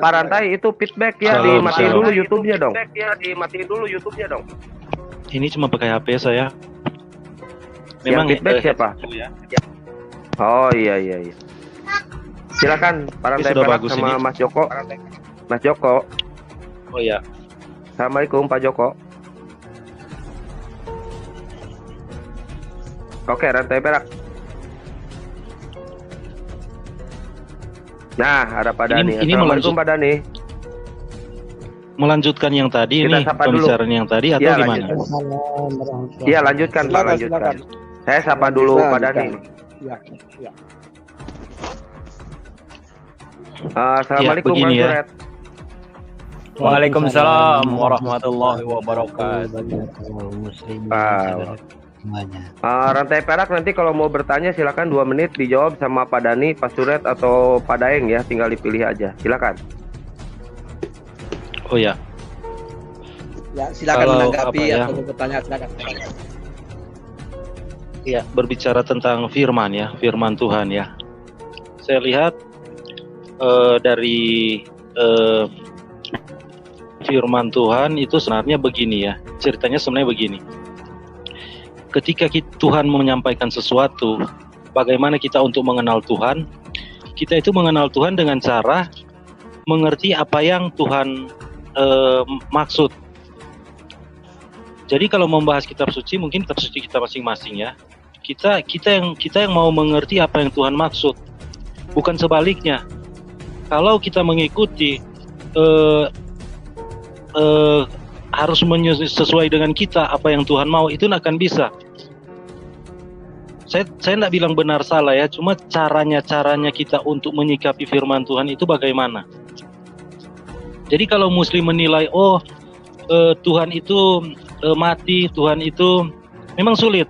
Pak Rantai itu feedback ya, dimatiin dulu YouTube-nya dong. Ini cuma pakai HP saya. Memang feedback siapa? Oh iya. Silakan Pak Rantai sudah Perak bagus sama ini. Mas Joko. Mas Joko. Oh ya. Assalamualaikum Pak Joko. Oke, Rantai Perak. Nah, ada Pak Dani. Assalamualaikum Pak Dani. Melanjutkan yang tadi Kita ini sapa pembicaraan yang tadi atau ya, gimana? Iya, lanjutkan Pak, lanjutkan. Saya sapa dulu Pak Dani. Ya. Assalamualaikum begini Bang ya. Suret. Waalaikumsalam warahmatullahi wabarakatuh. Rantai Perak nanti kalau mau bertanya silakan 2 menit dijawab sama Pak Dani, Pak Suret atau Pak Daeng ya, tinggal dipilih aja. Silakan. Oh ya. Ya, silakan Kalau menanggapi apa ya? atau bertanya, silakan. Ya, berbicara tentang firman ya, firman Tuhan ya. Saya lihat dari firman Tuhan itu sebenarnya begini ya. Ceritanya sebenarnya begini. Ketika Tuhan menyampaikan sesuatu, bagaimana kita untuk mengenal Tuhan? Kita itu mengenal Tuhan dengan cara mengerti apa yang Tuhan maksud. Jadi kalau membahas kitab suci, mungkin kitab suci kita masing-masing ya. Kita yang mau mengerti apa yang Tuhan maksud, bukan sebaliknya. Kalau kita mengikuti harus sesuai dengan kita apa yang Tuhan mau, itu akan bisa. Saya tidak bilang benar salah ya, cuma caranya kita untuk menyikapi firman Tuhan itu bagaimana. Jadi kalau Muslim menilai Tuhan itu mati, Tuhan itu memang sulit.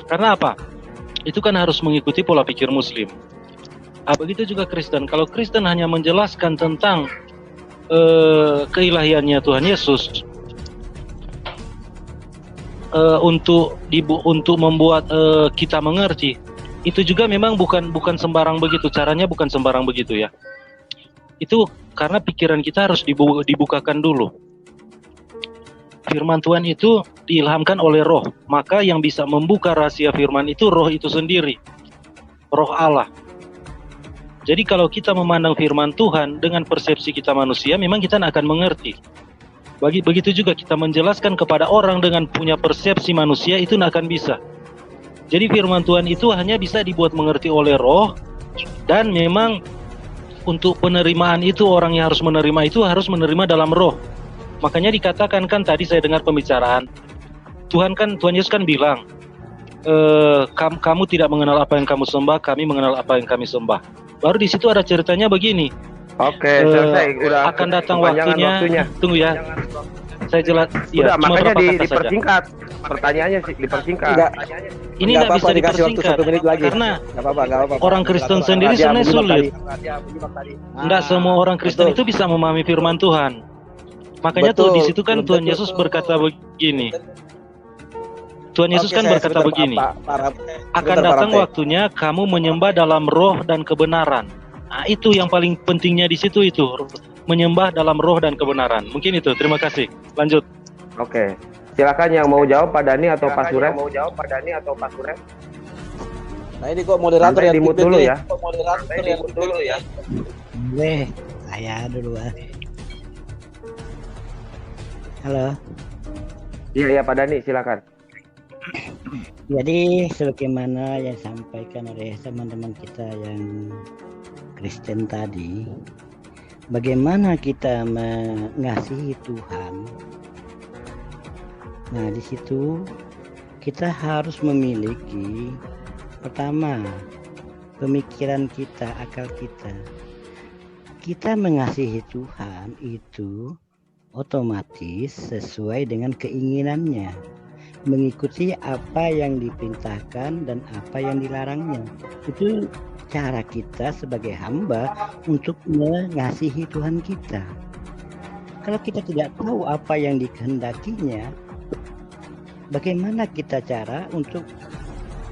Karena apa? Itu kan harus mengikuti pola pikir Muslim. Begitu juga Kristen. Kalau Kristen hanya menjelaskan tentang keilahiannya Tuhan Yesus untuk membuat kita mengerti, itu juga memang bukan sembarang begitu. Caranya bukan sembarang begitu ya. Itu karena pikiran kita harus dibukakan dulu. Firman Tuhan itu diilhamkan oleh Roh, maka yang bisa membuka rahasia firman itu Roh itu sendiri, Roh Allah. Jadi kalau kita memandang firman Tuhan dengan persepsi kita manusia, memang kita akan mengerti. Begitu juga kita menjelaskan kepada orang dengan punya persepsi manusia, itu tidak akan bisa. Jadi firman Tuhan itu hanya bisa dibuat mengerti oleh Roh, dan memang untuk penerimaan itu, orang yang harus menerima itu harus menerima dalam Roh. Makanya dikatakan kan tadi saya dengar pembicaraan Tuhan Yesus kan bilang, kamu tidak mengenal apa yang kamu sembah, kami mengenal apa yang kami sembah. Baru di situ ada ceritanya begini. Oke, selesai. Udah akan datang waktunya. Tunggu ya. Saya jelas. Udah, ya, makanya dipersingkat. Pertanyaannya sih dipersingkat. Ini tidak bisa dipersingkat karena orang Kristen sendiri sebenarnya sulit. Tidak semua orang Kristen itu bisa memahami firman Tuhan. Makanya tuh di situ kan Tuhan Yesus berkata begini. Tuhan Yesus kan berkata begini. Akan datang waktunya kamu menyembah dalam roh dan kebenaran. Nah, itu yang paling pentingnya di situ itu, menyembah dalam roh dan kebenaran. Mungkin itu. Terima kasih. Lanjut. Oke. Silakan yang mau jawab Pak Dani atau Pak Suret. Nah, ini kok moderator yang dimut dulu ya. Boleh, saya duluan. Halo. Iya Pak Dani, silakan. Jadi sebagaimana yang disampaikan oleh teman-teman kita yang Kristen tadi, bagaimana kita mengasihi Tuhan. Nah, di situ kita harus memiliki pertama pemikiran kita, akal kita. Kita mengasihi Tuhan itu otomatis sesuai dengan keinginannya, mengikuti apa yang diperintahkan dan apa yang dilarangnya. Itu cara kita sebagai hamba untuk mengasihi Tuhan kita. Kalau kita tidak tahu apa yang dikehendakinya, bagaimana kita cara untuk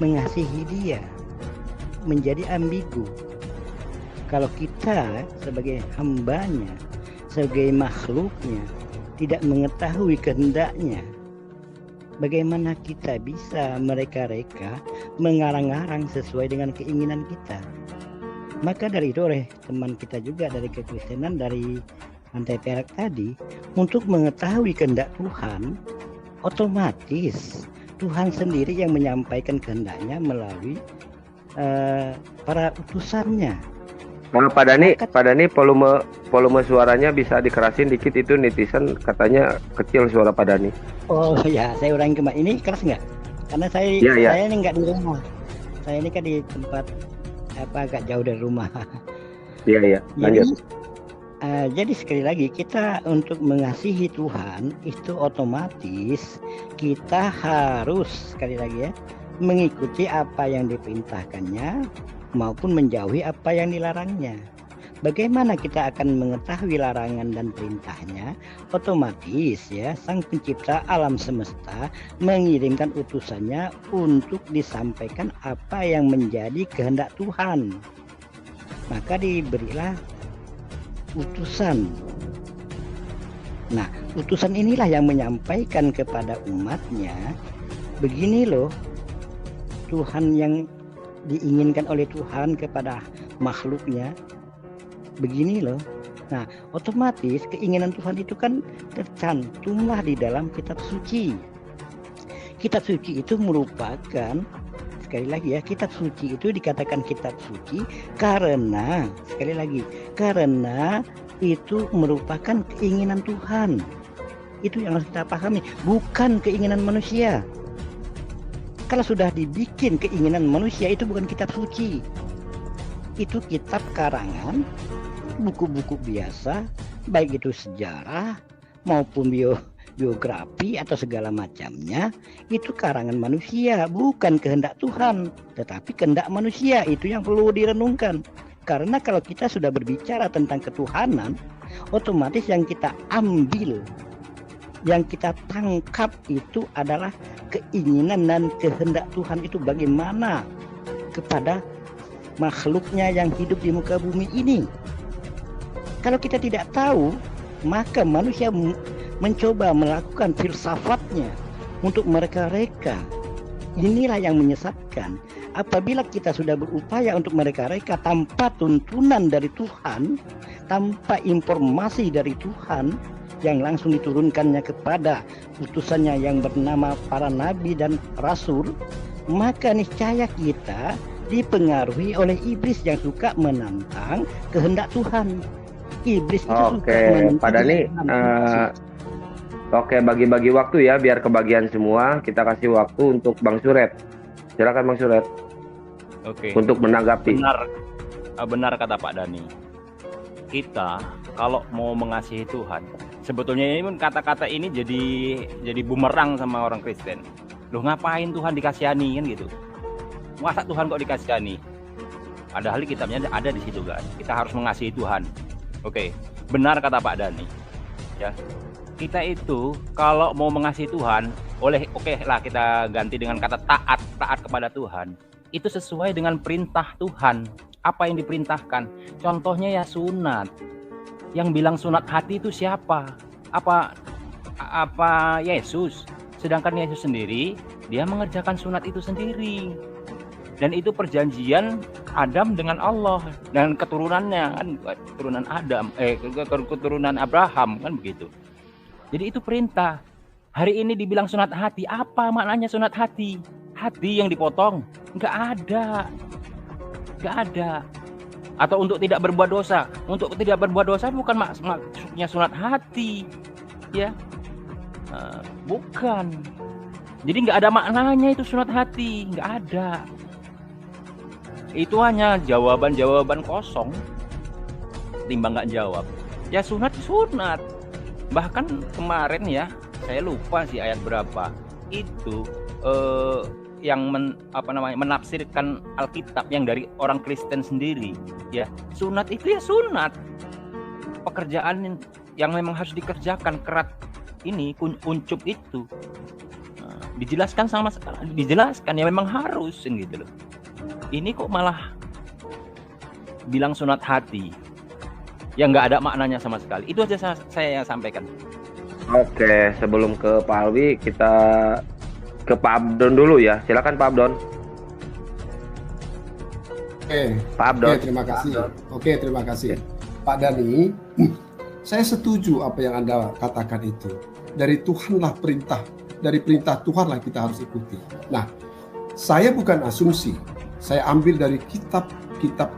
mengasihi Dia? Menjadi ambigu. Kalau kita sebagai hambanya, sebagai makhluknya, tidak mengetahui kehendaknya, bagaimana kita bisa mereka-reka mengarang-arang sesuai dengan keinginan kita? Maka dari itu oleh teman kita juga dari kekristenan, dari Rantai Perak tadi, untuk mengetahui kehendak Tuhan, otomatis Tuhan sendiri yang menyampaikan kehendaknya melalui para utusannya. Nah, Pak Dhani, volume suaranya bisa dikerasin dikit, itu netizen katanya kecil suara Pak Dhani. Oh ya, saya ulangi kembali. Ini keras nggak? Karena saya ini nggak di rumah. Saya ini kan di tempat agak jauh dari rumah. Iya, lanjut. Jadi sekali lagi, kita untuk mengasihi Tuhan itu otomatis kita harus sekali lagi ya mengikuti apa yang diperintahkannya maupun menjauhi apa yang dilarangnya. Bagaimana kita akan mengetahui larangan dan perintahnya? Otomatis ya, Sang Pencipta alam semesta mengirimkan utusannya untuk disampaikan apa yang menjadi kehendak Tuhan. Maka diberilah utusan. Nah, utusan inilah yang menyampaikan kepada umatnya, begini loh Tuhan yang diinginkan oleh Tuhan kepada makhluknya, begini loh. Nah, otomatis keinginan Tuhan itu kan tercantumlah di dalam kitab suci. Kitab suci itu merupakan, sekali lagi ya, kitab suci itu dikatakan kitab suci karena, sekali lagi, karena itu merupakan keinginan Tuhan. Itu yang harus kita pahami, bukan keinginan manusia. Kalau sudah dibikin keinginan manusia, itu bukan kitab suci. Itu kitab karangan, buku-buku biasa, baik itu sejarah maupun biografi atau segala macamnya, itu karangan manusia, bukan kehendak Tuhan, tetapi kehendak manusia. Itu yang perlu direnungkan. Karena kalau kita sudah berbicara tentang ketuhanan, otomatis yang kita ambil, yang kita tangkap itu adalah keinginan dan kehendak Tuhan itu bagaimana kepada makhluknya yang hidup di muka bumi ini. Kalau kita tidak tahu, maka manusia mencoba melakukan filsafatnya untuk mereka-reka. Inilah yang menyesatkan. Apabila kita sudah berupaya untuk mereka-reka tanpa tuntunan dari Tuhan, tanpa informasi dari Tuhan yang langsung diturunkannya kepada utusannya yang bernama para nabi dan rasul, maka niscaya kita dipengaruhi oleh iblis yang suka menantang kehendak Tuhan. Iblis itu suka menantang. Pak Dhani, bagi-bagi waktu ya biar kebagian semua. Kita kasih waktu untuk Bang Suret. Silakan Bang Suret. Oke. Untuk menanggapi. Benar kata Pak Dhani. Kita kalau mau mengasihi Tuhan, sebetulnya ini pun kata-kata ini jadi bumerang sama orang Kristen. Loh, ngapain Tuhan dikasihani kan gitu? Masa Tuhan kok dikasihani? Padahal kitabnya ada di situ kan. Kita harus mengasihi Tuhan. Oke, benar kata Pak Dhani. Ya, kita itu kalau mau mengasihi Tuhan, kita ganti dengan kata taat kepada Tuhan. Itu sesuai dengan perintah Tuhan. Apa yang diperintahkan? Contohnya ya sunat. Yang bilang sunat hati itu siapa? Apa Yesus? Sedangkan Yesus sendiri, dia mengerjakan sunat itu sendiri. Dan itu perjanjian Adam dengan Allah dan keturunannya kan, keturunan Abraham kan begitu. Jadi itu perintah. Hari ini dibilang sunat hati, apa maknanya sunat hati? Hati yang dipotong? Enggak ada. Atau untuk tidak berbuat dosa. Untuk tidak berbuat dosa bukan maksudnya sunat hati, ya, bukan. Jadi nggak ada maknanya itu sunat hati, nggak ada. Itu hanya jawaban kosong, timbang nggak jawab. Ya sunat. Bahkan kemarin ya, saya lupa sih ayat berapa. Itu yang menafsirkan Alkitab yang dari orang Kristen sendiri, ya sunat itu ya sunat, pekerjaan yang memang harus dikerjakan, kerat ini uncup itu dijelaskan ya memang harus gitu loh. Ini kok malah bilang sunat hati yang nggak ada maknanya sama sekali. Itu aja saya sampaikan. Oke, sebelum ke Pak Alwi, kita ke Pak Abdon dulu ya. Silakan Pak Abdon. Pak Abdon. Oke, terima kasih. Pak Dhani, saya setuju apa yang Anda katakan itu. Dari Tuhanlah perintah, dari perintah Tuhanlah kita harus ikuti. Nah, saya bukan asumsi, saya ambil dari kitab-kitab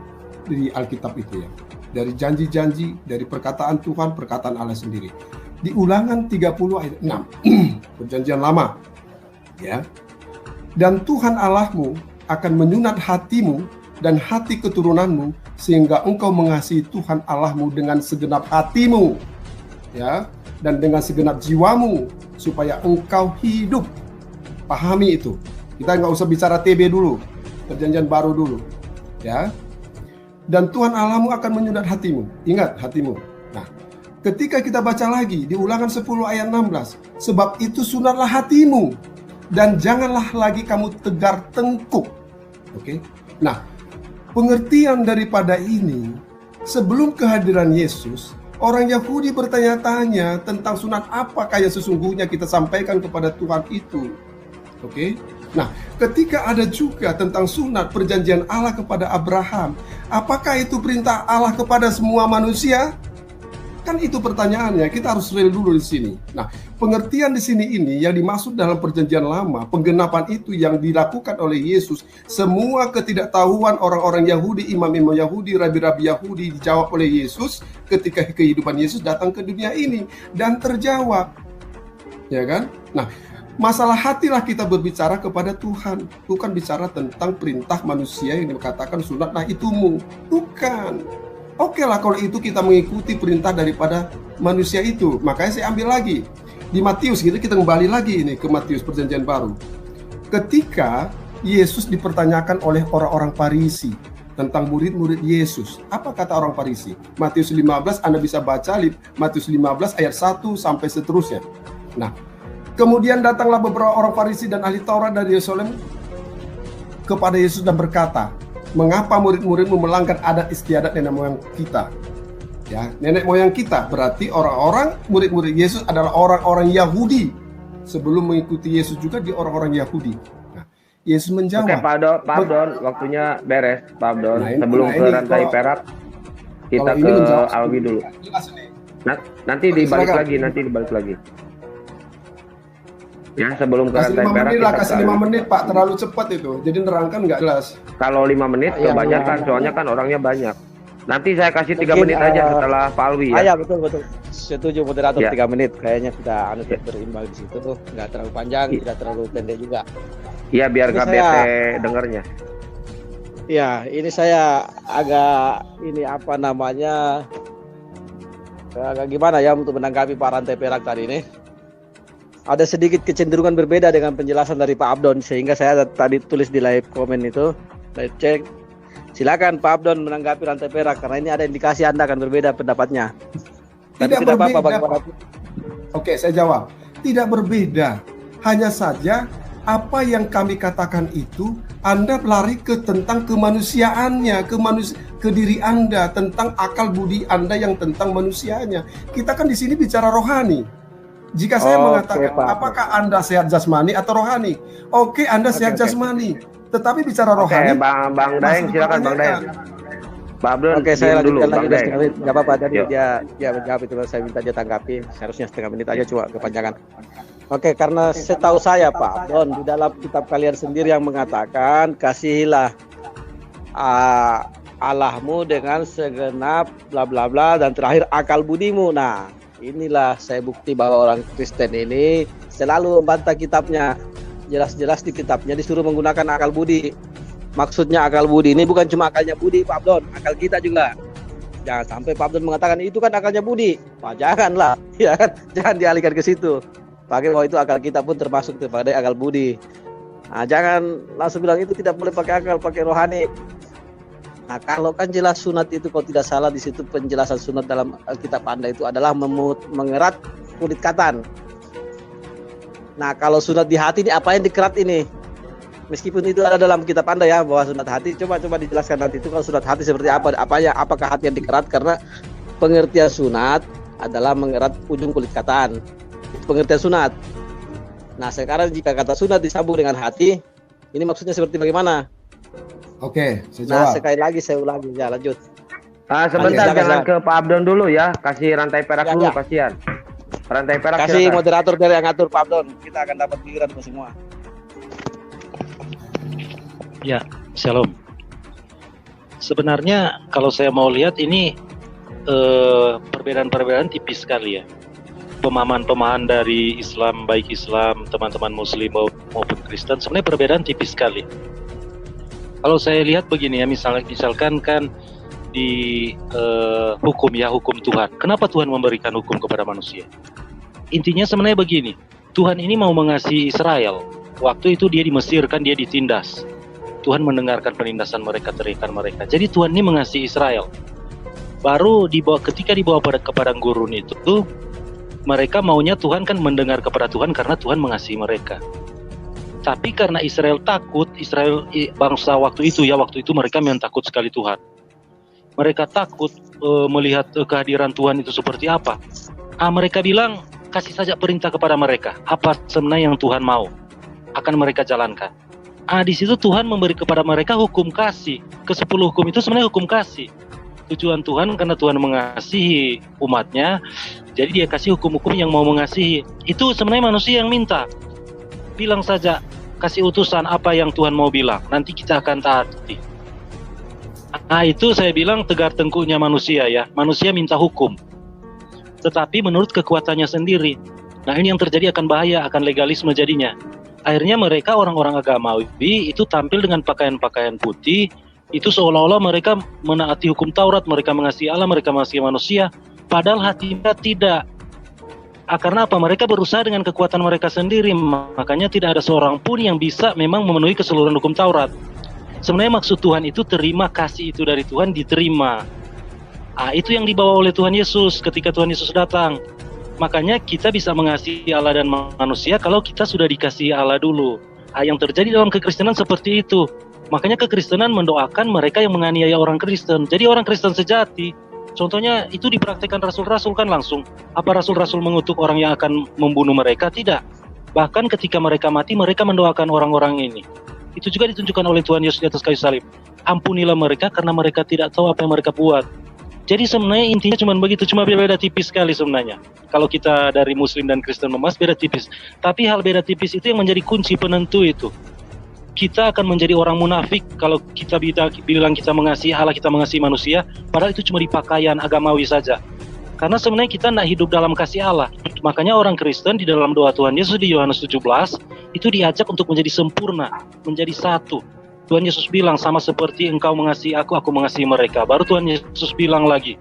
di Alkitab itu ya. Dari janji-janji, dari perkataan Tuhan, perkataan Allah sendiri. Di Ulangan 30 ayat 6, Perjanjian Lama. Ya. Dan Tuhan Allahmu akan menyunat hatimu dan hati keturunanmu sehingga engkau mengasihi Tuhan Allahmu dengan segenap hatimu, ya, dan dengan segenap jiwamu supaya engkau hidup. Pahami itu. Kita nggak usah bicara TB dulu, Perjanjian Baru dulu, ya. Dan Tuhan Allahmu akan menyunat hatimu. Ingat hatimu. Nah, ketika kita baca lagi di Ulangan 10 ayat 16, sebab itu sunatlah hatimu dan janganlah lagi kamu tegar tengkuk. Oke. Nah, pengertian daripada ini, sebelum kehadiran Yesus, orang Yahudi bertanya-tanya tentang sunat apakah yang sesungguhnya kita sampaikan kepada Tuhan itu. Oke. Nah, ketika ada juga tentang sunat perjanjian Allah kepada Abraham, apakah itu perintah Allah kepada semua manusia? Kan itu pertanyaannya, kita harus real dulu di sini. Nah, pengertian di sini ini yang dimaksud dalam perjanjian lama, penggenapan itu yang dilakukan oleh Yesus, semua ketidaktahuan orang-orang Yahudi, imam-imam Yahudi, rabi-rabi Yahudi dijawab oleh Yesus ketika kehidupan Yesus datang ke dunia ini dan terjawab. Ya kan? Nah, masalah hatilah kita berbicara kepada Tuhan, bukan bicara tentang perintah manusia yang dikatakan sunatlah itumu. Bukan. Oke lah kalau itu kita mengikuti perintah daripada manusia itu. Makanya saya ambil lagi di Matius, kita kembali lagi ini ke Matius Perjanjian Baru. Ketika Yesus dipertanyakan oleh orang-orang Farisi tentang murid-murid Yesus, apa kata orang Farisi? Matius 15, Anda bisa baca Matius 15 ayat 1 sampai seterusnya. Nah, kemudian datanglah beberapa orang Farisi dan ahli Taurat dari Yerusalem kepada Yesus dan berkata, mengapa murid-muridmu melanggar adat istiadat nenek moyang kita? Ya, nenek moyang kita berarti orang-orang murid-murid Yesus adalah orang-orang Yahudi. Sebelum mengikuti Yesus juga dia orang-orang Yahudi. Nah, Yesus menjawab. Oke, Pak Abdon, waktunya beres, Pak Abdon. Sebelum ke rantai perak, kita ke Alwi dulu. Nanti dibalik lagi. Ya, sebelum ke rantai perak kita kasih 5 menit Pak, terlalu cepat itu. Jadi nerangkan nggak jelas. Kalau 5 menit kebanyakan, soalnya kan orangnya banyak. Nanti saya kasih 3 menit aja setelah Pak Alwi ya. Iya, betul. Setuju moderator ya. 3 menit. Kayaknya sudah berimbang di situ tuh. Nggak terlalu panjang, tidak terlalu pendek juga. Iya, biar nggak bete dengernya. Iya, ini saya agak agak gimana ya untuk menanggapi Pak Rantai Perak tadi ini. Ada sedikit kecenderungan berbeda dengan penjelasan dari Pak Abdon, sehingga saya tadi tulis di live komen itu, live chat. Silakan Pak Abdon menanggapi Rantai Perak, karena ini ada indikasi Anda akan berbeda pendapatnya. Tidak berbeda. Oke, saya jawab. Tidak berbeda. Hanya saja apa yang kami katakan itu Anda lari ke tentang kemanusiaannya, ke diri Anda, tentang akal budi Anda yang tentang manusianya. Kita kan di sini bicara rohani. Jika saya mengatakan, apakah Anda sehat jasmani atau rohani? Oke, Anda sehat jasmani. Tetapi bicara rohani. Oke, Bang Daeng, silakan Bang Daeng. Oke, saya lanjutkan lagi setengah menit. Gak apa-apa, tadi dia menjawab itu. Saya minta dia tanggapi. Seharusnya setengah menit aja, cuma kepanjangan. Oke, karena setahu saya Pak Abdon, di dalam kitab kalian sendiri yang mengatakan, kasihilah Allahmu dengan segenap bla bla bla dan terakhir akal budimu. Nah, inilah saya bukti bahwa orang Kristen ini selalu membantah kitabnya. Jelas-jelas di kitabnya disuruh menggunakan akal budi. Maksudnya akal budi ini bukan cuma akalnya budi Pak Abdon, akal kita juga. Jangan sampai Pak Abdon mengatakan itu kan akalnya budi. Pak, janganlah, ya kan? Jangan dialihkan ke situ. Pakai bahwa itu akal kita pun termasuk kepada akal budi. Nah, jangan langsung bilang itu tidak boleh pakai akal, pakai rohani. Nah, kalau kan jelas sunat itu kalau tidak salah di situ penjelasan sunat dalam kitab Anda itu adalah mengerat kulit katan. Nah, kalau sunat di hati ini apa yang dikerat ini? Meskipun itu ada dalam kitab Anda ya, bahwa sunat hati, coba dijelaskan nanti itu kalau sunat hati seperti apa, apakah hati yang dikerat, karena pengertian sunat adalah mengerat ujung kulit kataan. Itu pengertian sunat. Nah, sekarang jika kata sunat disambung dengan hati, ini maksudnya seperti bagaimana? Oke, saya jawab. Nah, sekali lagi saya ulangi, ya lanjut. Sebentar, Lanjut, jangan silakan. ke Pak Abdon dulu ya, kasih rantai perak Ya, dulu, ya. kasihan. Rantai perak Kasih silakan. moderator dari yang ngatur Pak Abdon, kita akan dapat giliran semua. Ya, shalom. Sebenarnya kalau saya mau lihat ini perbedaan-perbedaan tipis sekali ya. Pemahaman-pemahaman dari Islam, baik Islam, teman-teman Muslim maupun Kristen, sebenarnya perbedaan tipis sekali. Kalau saya lihat begini ya, misalkan kan di hukum Tuhan. Kenapa Tuhan memberikan hukum kepada manusia? Intinya sebenarnya begini, Tuhan ini mau mengasihi Israel. Waktu itu dia di Mesir kan dia ditindas. Tuhan mendengarkan penindasan mereka, teriakan mereka. Jadi Tuhan ini mengasihi Israel. Baru ketika dibawa ke padang gurun itu, mereka maunya Tuhan kan mendengar kepada Tuhan karena Tuhan mengasihi mereka. Tapi karena Israel takut, Israel bangsa waktu itu mereka memang takut sekali Tuhan. Mereka takut melihat kehadiran Tuhan itu seperti apa. Mereka bilang, kasih saja perintah kepada mereka. Apa sebenarnya yang Tuhan mau, akan mereka jalankan. Di situ Tuhan memberi kepada mereka hukum kasih. Ke-10 hukum itu sebenarnya hukum kasih. Tujuan Tuhan karena Tuhan mengasihi umatnya, jadi dia kasih hukum-hukum yang mau mengasihi. Itu sebenarnya manusia yang minta. Bilang saja, kasih utusan apa yang Tuhan mau bilang, nanti kita akan taati. Itu saya bilang tegar tengkuknya manusia ya. Manusia minta hukum, tetapi menurut kekuatannya sendiri. Nah, ini yang terjadi akan bahaya, akan legalisme jadinya. Akhirnya mereka orang-orang agamawi itu tampil dengan pakaian-pakaian putih, itu seolah-olah mereka menaati hukum Taurat, mereka mengasihi Allah, mereka mengasihi manusia, padahal hatinya tidak. Karena apa? Mereka berusaha dengan kekuatan mereka sendiri, makanya tidak ada seorang pun yang bisa memang memenuhi keseluruhan hukum Taurat. Sebenarnya maksud Tuhan itu terima kasih itu dari Tuhan, diterima. Itu yang dibawa oleh Tuhan Yesus ketika Tuhan Yesus datang. Makanya kita bisa mengasihi Allah dan manusia kalau kita sudah dikasihi Allah dulu. Yang terjadi dalam kekristenan seperti itu. Makanya kekristenan mendoakan mereka yang menganiaya orang Kristen. Jadi orang Kristen sejati, contohnya itu dipraktikkan rasul-rasul kan langsung. Apa rasul-rasul mengutuk orang yang akan membunuh mereka? Tidak. Bahkan ketika mereka mati, mereka mendoakan orang-orang ini. Itu juga ditunjukkan oleh Tuhan Yesus di atas kayu salib. Ampunilah mereka karena mereka tidak tahu apa yang mereka buat. Jadi sebenarnya intinya cuma begitu, cuma beda tipis sekali sebenarnya. Kalau kita dari Muslim dan Kristen membahas beda tipis. Tapi hal beda tipis itu yang menjadi kunci penentu itu. Kita akan menjadi orang munafik kalau kita bilang kita mengasihi Allah, kita mengasihi manusia, padahal itu cuma di pakaian agamawi saja. Karena sebenarnya kita tidak hidup dalam kasih Allah. Makanya orang Kristen di dalam doa Tuhan Yesus di Yohanes 17 itu diajak untuk menjadi sempurna, menjadi satu. Tuhan Yesus bilang, sama seperti engkau mengasihi aku mengasihi mereka. Baru Tuhan Yesus bilang lagi,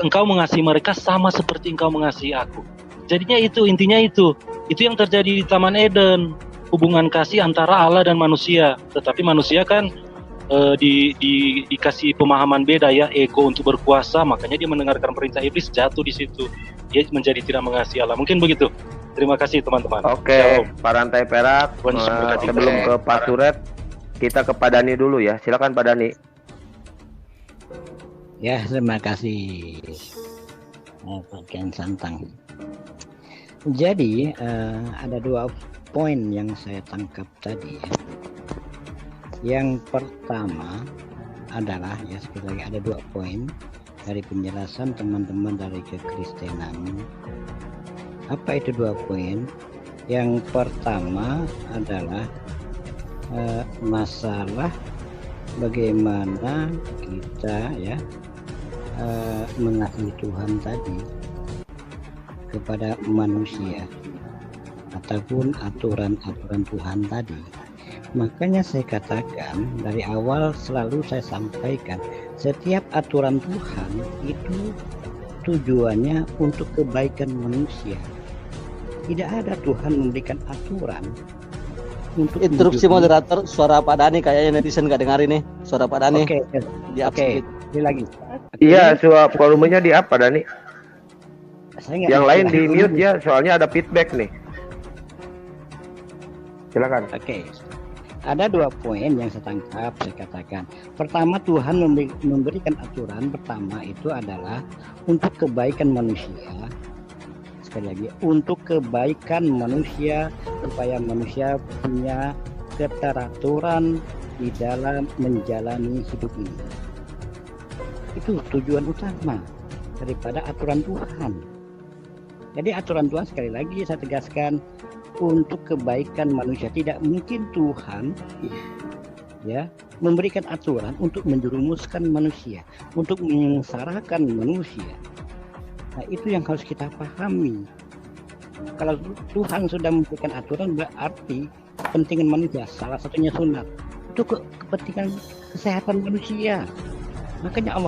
engkau mengasihi mereka sama seperti engkau mengasihi aku. Jadinya itu, intinya itu. Itu yang terjadi di Taman Eden. Hubungan kasih antara Allah dan manusia. Tetapi manusia kan dikasih pemahaman beda ya, ego untuk berkuasa. Makanya dia mendengarkan perintah iblis, jatuh di situ. Dia menjadi tidak mengasihi Allah. Mungkin begitu. Terima kasih teman-teman. Oke, Pak Rantai Perak. Sebelum ke Pak Suret, kita ke Pak Dani dulu ya. Silakan Pak Dani. Ya, terima kasih Pak Kian Santang. Jadi ada 2 poin yang saya tangkap tadi ya. Yang pertama adalah ya, sekali lagi ada 2 poin dari penjelasan teman-teman dari kekristenan. Apa itu 2 poin? Yang pertama adalah masalah bagaimana kita ya mengasihi Tuhan tadi kepada manusia ataupun aturan-aturan Tuhan tadi. Makanya saya katakan dari awal selalu saya sampaikan, setiap aturan Tuhan itu tujuannya untuk kebaikan manusia. Tidak ada Tuhan memberikan aturan untuk interupsi moderator, suara Pak Dani kayaknya netizen nggak dengar ini. Suara Pak Dani. Oke. Ini lagi. Iya, suara volumenya di apa Dani? Yang lain di mute ya, soalnya ada feedback nih. Silakan. Oke. Ada 2 poin yang saya tangkap, saya katakan. Pertama, Tuhan memberikan aturan pertama itu adalah untuk kebaikan manusia. Sekali lagi, untuk kebaikan manusia, supaya manusia punya keteraturan di dalam menjalani hidup ini. Itu tujuan utama daripada aturan Tuhan. Jadi aturan Tuhan, sekali lagi saya tegaskan, untuk kebaikan manusia. Tidak mungkin Tuhan ya memberikan aturan untuk menjerumuskan manusia, untuk menyengsarakan manusia. Nah, itu yang harus kita pahami. Kalau Tuhan sudah memberikan aturan, berarti kepentingan manusia, salah satunya sunat, itu kepentingan kesehatan manusia. Makanya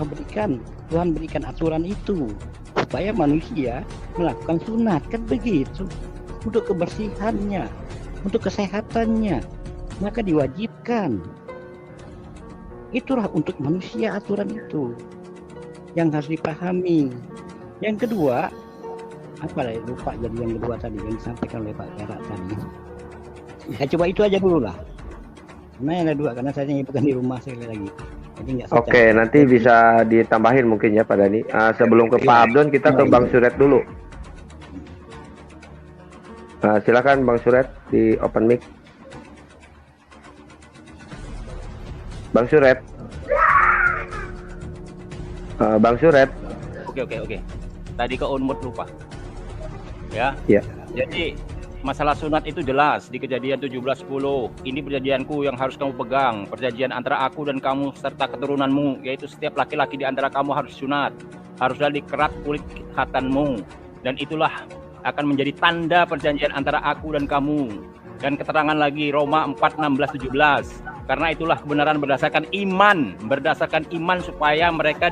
Tuhan berikan aturan itu supaya manusia melakukan sunat, kan begitu. Untuk kebersihannya, untuk kesehatannya, maka diwajibkan. Itulah untuk manusia aturan itu yang harus dipahami. Yang kedua, apa lah, lupa jadi yang kedua tadi yang disampaikan oleh Pak Perak tadi. Ya coba itu aja dulu lah. Karena yang ada 2, karena saya bukan di rumah sekali lagi. Jadi Oke, nanti bisa ditambahin mungkin ya Pak Dani. Sebelum ke Pak Abdon, kita ke Bang Suret dulu. Silakan Bang Suret di open mic. Bang Suret. Bang Suret. Oke. Tadi ke unmute lupa. Ya. Iya. Jadi masalah sunat itu jelas di Kejadian 17:10. Ini perjanjianku yang harus kamu pegang, perjanjian antara aku dan kamu serta keturunanmu, yaitu setiap laki-laki di antara kamu harus sunat, haruslah dikerat kulit khatanmu, dan itulah akan menjadi tanda perjanjian antara aku dan kamu. Dan keterangan lagi Roma 4:16-17. Karena itulah kebenaran berdasarkan iman supaya mereka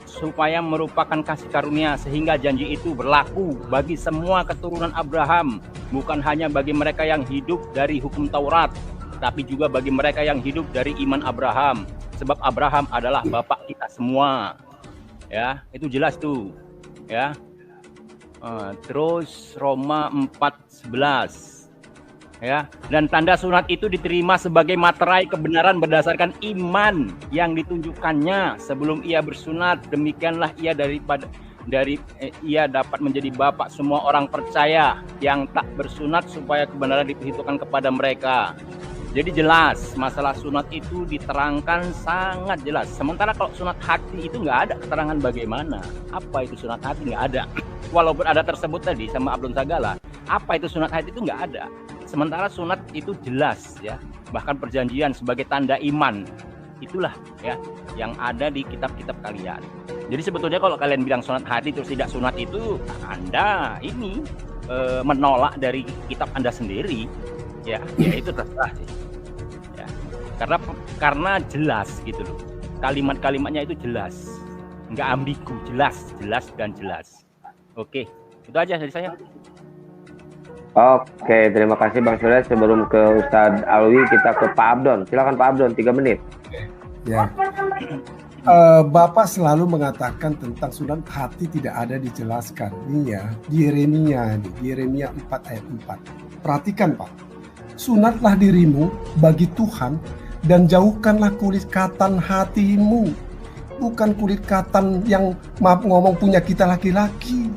supaya merupakan kasih karunia, sehingga janji itu berlaku bagi semua keturunan Abraham, bukan hanya bagi mereka yang hidup dari hukum Taurat, tapi juga bagi mereka yang hidup dari iman Abraham, sebab Abraham adalah bapak kita semua. Ya, itu jelas tuh. Ya. Terus Roma 4:11. Ya, dan tanda sunat itu diterima sebagai materai kebenaran berdasarkan iman yang ditunjukkannya sebelum ia bersunat. Demikianlah ia ia dapat menjadi bapak semua orang percaya yang tak bersunat, supaya kebenaran diperhitungkan kepada mereka. Jadi jelas masalah sunat itu diterangkan sangat jelas. Sementara kalau sunat hati itu nggak ada keterangan bagaimana. Apa itu sunat hati, nggak ada. Walaupun ada tersebut tadi sama Abdul Sagala, apa itu sunat hati itu nggak ada. Sementara sunat itu jelas ya, bahkan perjanjian sebagai tanda iman. Itulah ya yang ada di kitab-kitab kalian. Jadi sebetulnya kalau kalian bilang sunat hati terus tidak sunat, itu Anda ini menolak dari kitab Anda sendiri. Ya itu terserah sih. Ya. Karena jelas gitu loh. Kalimat-kalimatnya itu jelas. Nggak ambigu, jelas dan jelas. Oke, itu aja dari saya. Oke, terima kasih Bang Suret. Sebelum ke Ustadz Alwi, kita ke Pak Abdon. Silakan Pak Abdon, 3 menit. Ya. Bapak selalu mengatakan tentang sunat hati tidak ada dijelaskan. Ini ya, di Yeremia 4 ayat 4. Perhatikan Pak. Sunatlah dirimu bagi Tuhan dan jauhkanlah kulit katan hatimu. Bukan kulit katan yang maaf ngomong punya kita laki-laki.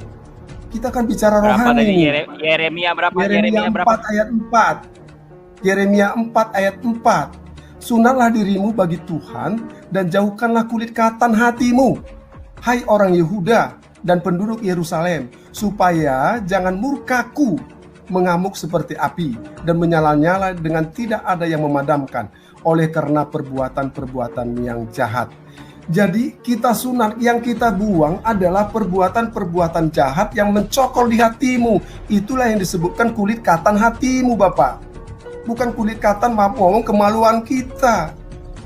Kita kan bicara rohani. Yeremia berapa? Yeremia 4 ayat 4. Yeremia 4 ayat 4. Sunatlah dirimu bagi Tuhan dan jauhkanlah kulit katan hatimu, hai orang Yehuda dan penduduk Yerusalem, supaya jangan murkaku mengamuk seperti api dan menyala-nyala dengan tidak ada yang memadamkan oleh karena perbuatan-perbuatan yang jahat. Jadi kita sunat, yang kita buang adalah perbuatan-perbuatan jahat yang mencokol di hatimu. Itulah yang disebutkan kulit katan hatimu Bapak. Bukan kulit katan maaf ngomong kemaluan kita.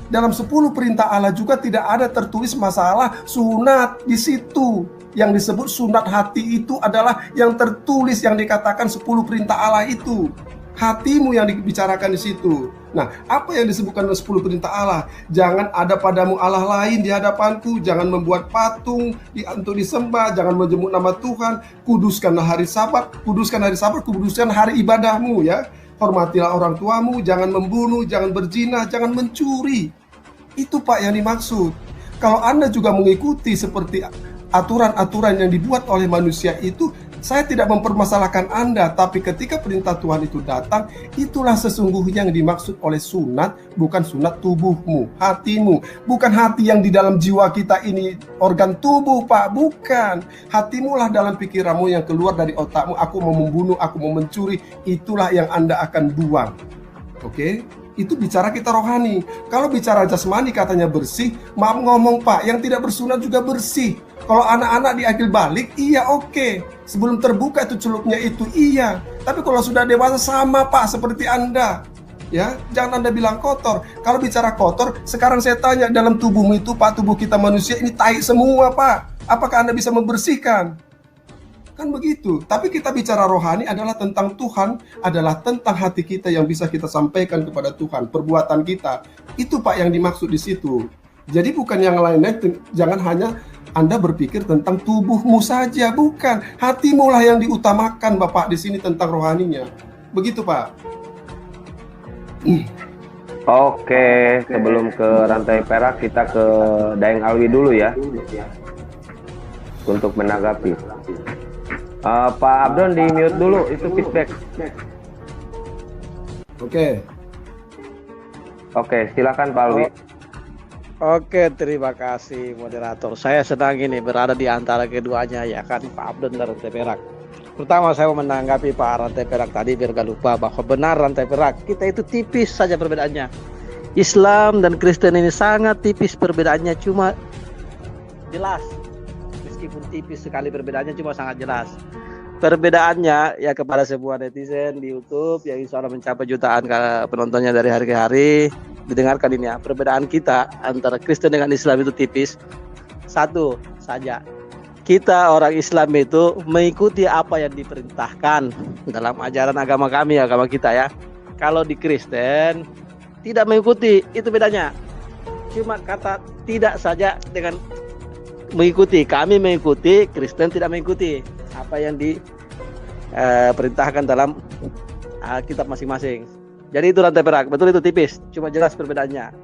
Dalam 10 perintah Allah juga tidak ada tertulis masalah sunat di situ. Yang disebut sunat hati itu adalah yang tertulis, yang dikatakan 10 perintah Allah itu. Hatimu yang dibicarakan di situ. Nah, apa yang disebutkan dalam 10 perintah Allah? Jangan ada padamu Allah lain di hadapanku, jangan membuat patung untuk disembah, jangan menjemput nama Tuhan, kuduskanlah hari Sabat, kuduskan hari Sabat, kuduskan hari ibadahmu ya. hormatilah orang tuamu, jangan membunuh, jangan berzina, jangan mencuri. Itu Pak yang dimaksud. Kalau Anda juga mengikuti seperti aturan-aturan yang dibuat oleh manusia itu, saya tidak mempermasalahkan Anda, tapi ketika perintah Tuhan itu datang, itulah sesungguhnya yang dimaksud oleh sunat, bukan sunat tubuhmu, hatimu. Bukan hati yang di dalam jiwa kita ini organ tubuh, Pak, bukan. Hatimu lah dalam pikiranmu yang keluar dari otakmu, aku mau membunuh, aku mau mencuri, itulah yang Anda akan buang. Oke? Itu bicara kita rohani. Kalau bicara jasmani katanya bersih, maaf ngomong Pak, yang tidak bersunat juga bersih. Kalau anak-anak diakil balik, iya oke. Sebelum terbuka itu celupnya itu, iya. Tapi kalau sudah dewasa sama Pak, seperti Anda. Ya, jangan Anda bilang kotor. Kalau bicara kotor, sekarang saya tanya, dalam tubuhmu itu Pak, tubuh kita manusia ini tai semua Pak. Apakah Anda bisa membersihkan? Kan begitu. Tapi kita bicara rohani adalah tentang Tuhan, adalah tentang hati kita yang bisa kita sampaikan kepada Tuhan, perbuatan kita. Itu Pak yang dimaksud di situ. Jadi bukan yang lainnya, jangan hanya Anda berpikir tentang tubuhmu saja, bukan. Hatimu lah yang diutamakan Bapak di sini tentang rohaninya. Begitu Pak. Oke, sebelum ke rantai perak kita ke Daeng Alwi dulu ya, untuk menanggapi. Pak Abdon di mute dulu, itu feedback. Oke, silakan Pak Alwi. Oke, terima kasih moderator. Saya senang ini berada di antara keduanya, ya kan, Pak Abdon dan rantai perak. Pertama saya mau menanggapi Pak rantai perak tadi biar gak lupa bahwa benar rantai perak kita itu tipis saja perbedaannya. Islam dan Kristen ini sangat tipis perbedaannya, cuma jelas. Meskipun tipis sekali perbedaannya, cuma sangat jelas. Perbedaannya ya kepada semua netizen di YouTube yang insya Allah mencapai jutaan penontonnya dari hari ke hari, didengarkan ini ya. Perbedaan kita antara Kristen dengan Islam itu tipis. Satu saja, kita orang Islam itu mengikuti apa yang diperintahkan dalam ajaran agama kami, agama kita ya. Kalau di Kristen tidak mengikuti, itu bedanya. Cuma kata tidak saja dengan mengikuti. Kami mengikuti, Kristen tidak mengikuti apa yang diperintahkan dalam kitab masing-masing. Jadi itu rantai perak, betul itu tipis, cuma jelas perbedaannya.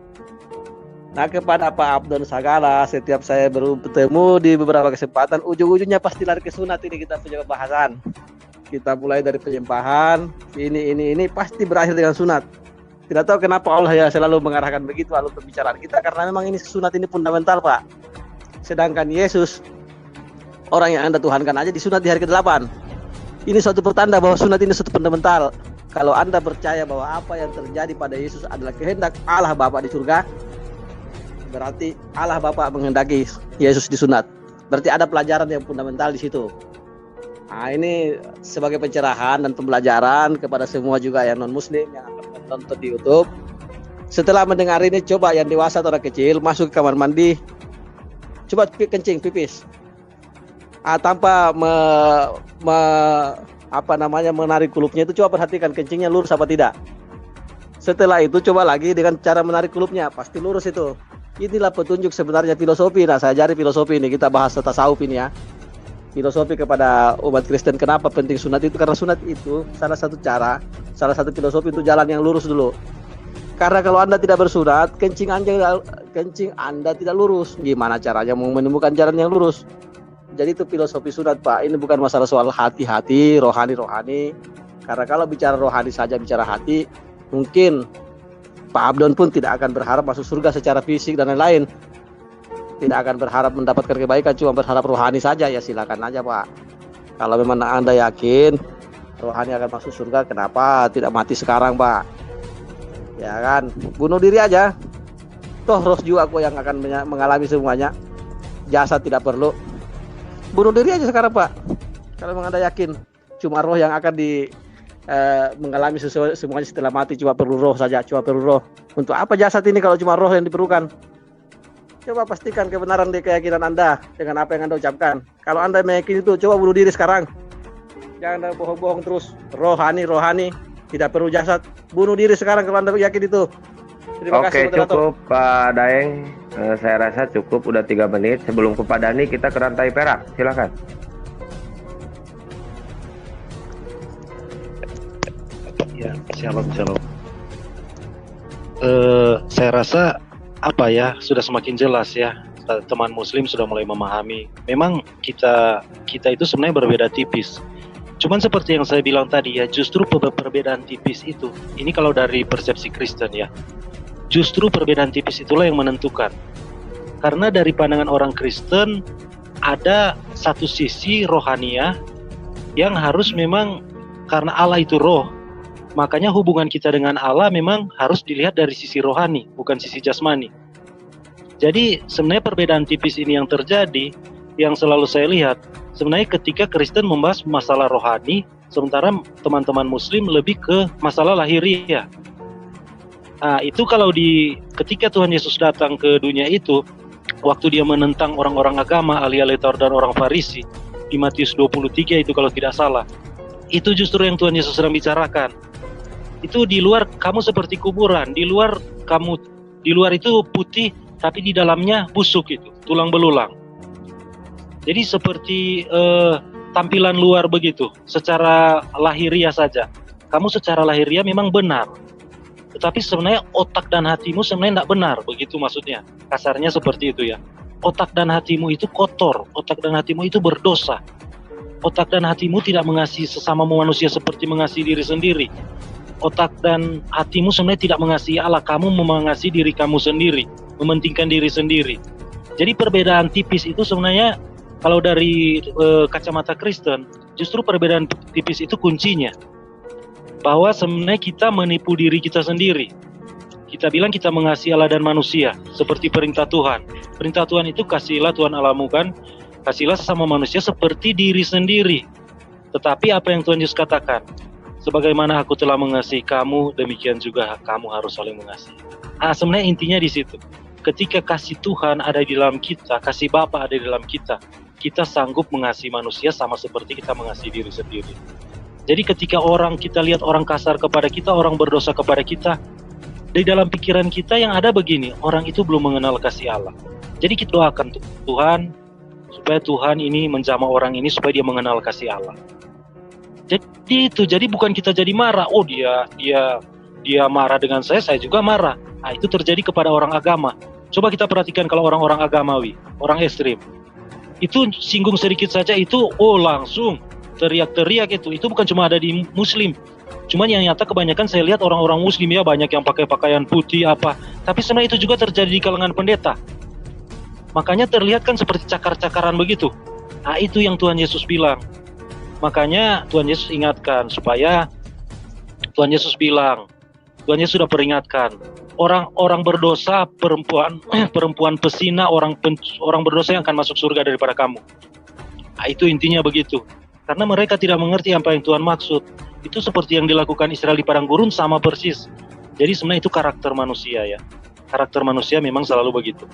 Nah kepada Pak Abdon Sagala, setiap saya bertemu di beberapa kesempatan, ujung-ujungnya pasti lari ke sunat ini kita punya pembahasan. Kita mulai dari penyembahan, ini pasti berakhir dengan sunat. Tidak tahu kenapa Allah ya selalu mengarahkan begitu alur pembicaraan kita, karena memang ini sunat ini fundamental Pak. Sedangkan Yesus, orang yang Anda tuhankan aja disunat di hari ke-8. Ini suatu pertanda bahwa sunat ini suatu fundamental. Kalau Anda percaya bahwa apa yang terjadi pada Yesus adalah kehendak Allah Bapa di surga, berarti Allah Bapa menghendaki Yesus disunat. Berarti ada pelajaran yang fundamental di situ. Nah, ini sebagai pencerahan dan pembelajaran kepada semua juga yang non-muslim yang akan menonton di YouTube. Setelah mendengar ini, coba yang dewasa atau orang kecil masuk ke kamar mandi, coba kencing, pipis. Tanpa menarik kulupnya itu, coba perhatikan kencingnya lurus apa tidak. Setelah itu coba lagi dengan cara menarik kulupnya, pasti lurus itu. Inilah petunjuk sebenarnya filosofi. Nah, saya ajari filosofi ini, kita bahas tasawuf ini ya. Filosofi kepada umat Kristen, kenapa penting sunat itu? Karena sunat itu salah satu cara, salah satu filosofi untuk jalan yang lurus dulu. Karena kalau Anda tidak bersunat, kencing Anda tidak lurus. Gimana caranya mau menemukan jalan yang lurus? Jadi itu filosofi sunat Pak. Ini bukan masalah soal hati-hati, rohani-rohani. Karena kalau bicara rohani saja, bicara hati, mungkin Pak Abdon pun tidak akan berharap masuk surga secara fisik dan lain-lain. Tidak akan berharap mendapatkan kebaikan, cuma berharap rohani saja, ya silakan aja Pak. Kalau memang Anda yakin rohani akan masuk surga, kenapa tidak mati sekarang Pak? Ya kan, bunuh diri aja. Toh roh juga aku yang akan mengalami semuanya. Jasad tidak perlu. Bunuh diri aja sekarang Pak. Kalau memang Anda yakin cuma roh yang akan mengalami semuanya setelah mati, cuma perlu roh saja, cuma perlu roh. Untuk apa jasad ini kalau cuma roh yang diperlukan? Coba pastikan kebenaran di keyakinan Anda dengan apa yang Anda ucapkan. Kalau Anda meyakini itu, coba bunuh diri sekarang. Jangan bohong-bohong terus. Rohani, tidak perlu jasad. Bunuh diri sekarang kalau Anda yakin itu. Terima kasih, cukup Pak Daeng. Saya rasa cukup, udah 3 menit. Sebelum ke Pak Dani, kita ke rantai perak. Silakan. Ya, Ya, shalom. Saya rasa sudah semakin jelas ya. Teman Muslim sudah mulai memahami. Memang kita itu sebenarnya berbeda tipis. Cuman seperti yang saya bilang tadi ya, justru perbedaan tipis itu, ini kalau dari persepsi Kristen ya, justru perbedaan tipis itulah yang menentukan. Karena dari pandangan orang Kristen ada satu sisi rohaniah yang harus memang, karena Allah itu roh, makanya hubungan kita dengan Allah memang harus dilihat dari sisi rohani, bukan sisi jasmani. Jadi sebenarnya perbedaan tipis ini yang terjadi, yang selalu saya lihat, sebenarnya ketika Kristen membahas masalah rohani, sementara teman-teman Muslim lebih ke masalah lahiriah. Nah, itu kalau ketika Tuhan Yesus datang ke dunia itu, waktu dia menentang orang-orang agama, ahli-ahli Taurat dan orang Farisi, di Matius 23 itu kalau tidak salah, itu justru yang Tuhan Yesus sedang bicarakan. Itu di luar kamu seperti kuburan, di luar itu putih, tapi di dalamnya busuk itu, tulang belulang. Jadi seperti tampilan luar begitu, secara lahiriah saja. Kamu secara lahiriah memang benar, tetapi sebenarnya otak dan hatimu sebenarnya tidak benar, begitu maksudnya. Kasarnya seperti itu ya. Otak dan hatimu itu kotor, otak dan hatimu itu berdosa. Otak dan hatimu tidak mengasihi sesama manusia seperti mengasihi diri sendiri. Otak dan hatimu sebenarnya tidak mengasihi Allah, kamu mengasihi diri kamu sendiri, mementingkan diri sendiri. Jadi perbedaan tipis itu sebenarnya kalau dari kacamata Kristen, justru perbedaan tipis itu kuncinya. Bahwa sebenarnya kita menipu diri kita sendiri. Kita bilang kita mengasihi Allah dan manusia, seperti perintah Tuhan. Perintah Tuhan itu kasihilah Tuhan Allahmu kan, kasihilah sesama manusia seperti diri sendiri. Tetapi apa yang Tuhan Yesus katakan? Sebagaimana aku telah mengasihi kamu, demikian juga kamu harus saling mengasihi. Sebenarnya intinya di situ. Ketika kasih Tuhan ada di dalam kita, kasih Bapa ada di dalam kita sanggup mengasihi manusia sama seperti kita mengasihi diri sendiri. Jadi ketika kita lihat orang kasar kepada kita, orang berdosa kepada kita, di dalam pikiran kita yang ada begini, orang itu belum mengenal kasih Allah. Jadi kita doakan Tuhan, supaya Tuhan ini menjamah orang ini supaya dia mengenal kasih Allah. Jadi bukan kita jadi marah, oh dia marah dengan saya juga marah. Itu terjadi kepada orang agama. Coba kita perhatikan kalau orang-orang agamawi, orang ekstrim, itu singgung sedikit saja itu, langsung teriak-teriak itu bukan cuma ada di Muslim. Cuman yang nyata kebanyakan saya lihat orang-orang Muslim ya, banyak yang pakai pakaian putih tapi sebenarnya itu juga terjadi di kalangan pendeta. Makanya terlihat kan seperti cakar-cakaran begitu. Itu yang Tuhan Yesus bilang. Makanya Tuhan Yesus ingatkan supaya Tuhan Yesus bilang, Tuhan Yesus sudah peringatkan, orang berdosa, perempuan pesina, orang berdosa yang akan masuk surga daripada kamu. Itu intinya begitu. Karena mereka tidak mengerti apa yang Tuhan maksud. Itu seperti yang dilakukan Israel di padang gurun sama persis. Jadi sebenarnya itu karakter manusia ya. Karakter manusia memang selalu begitu.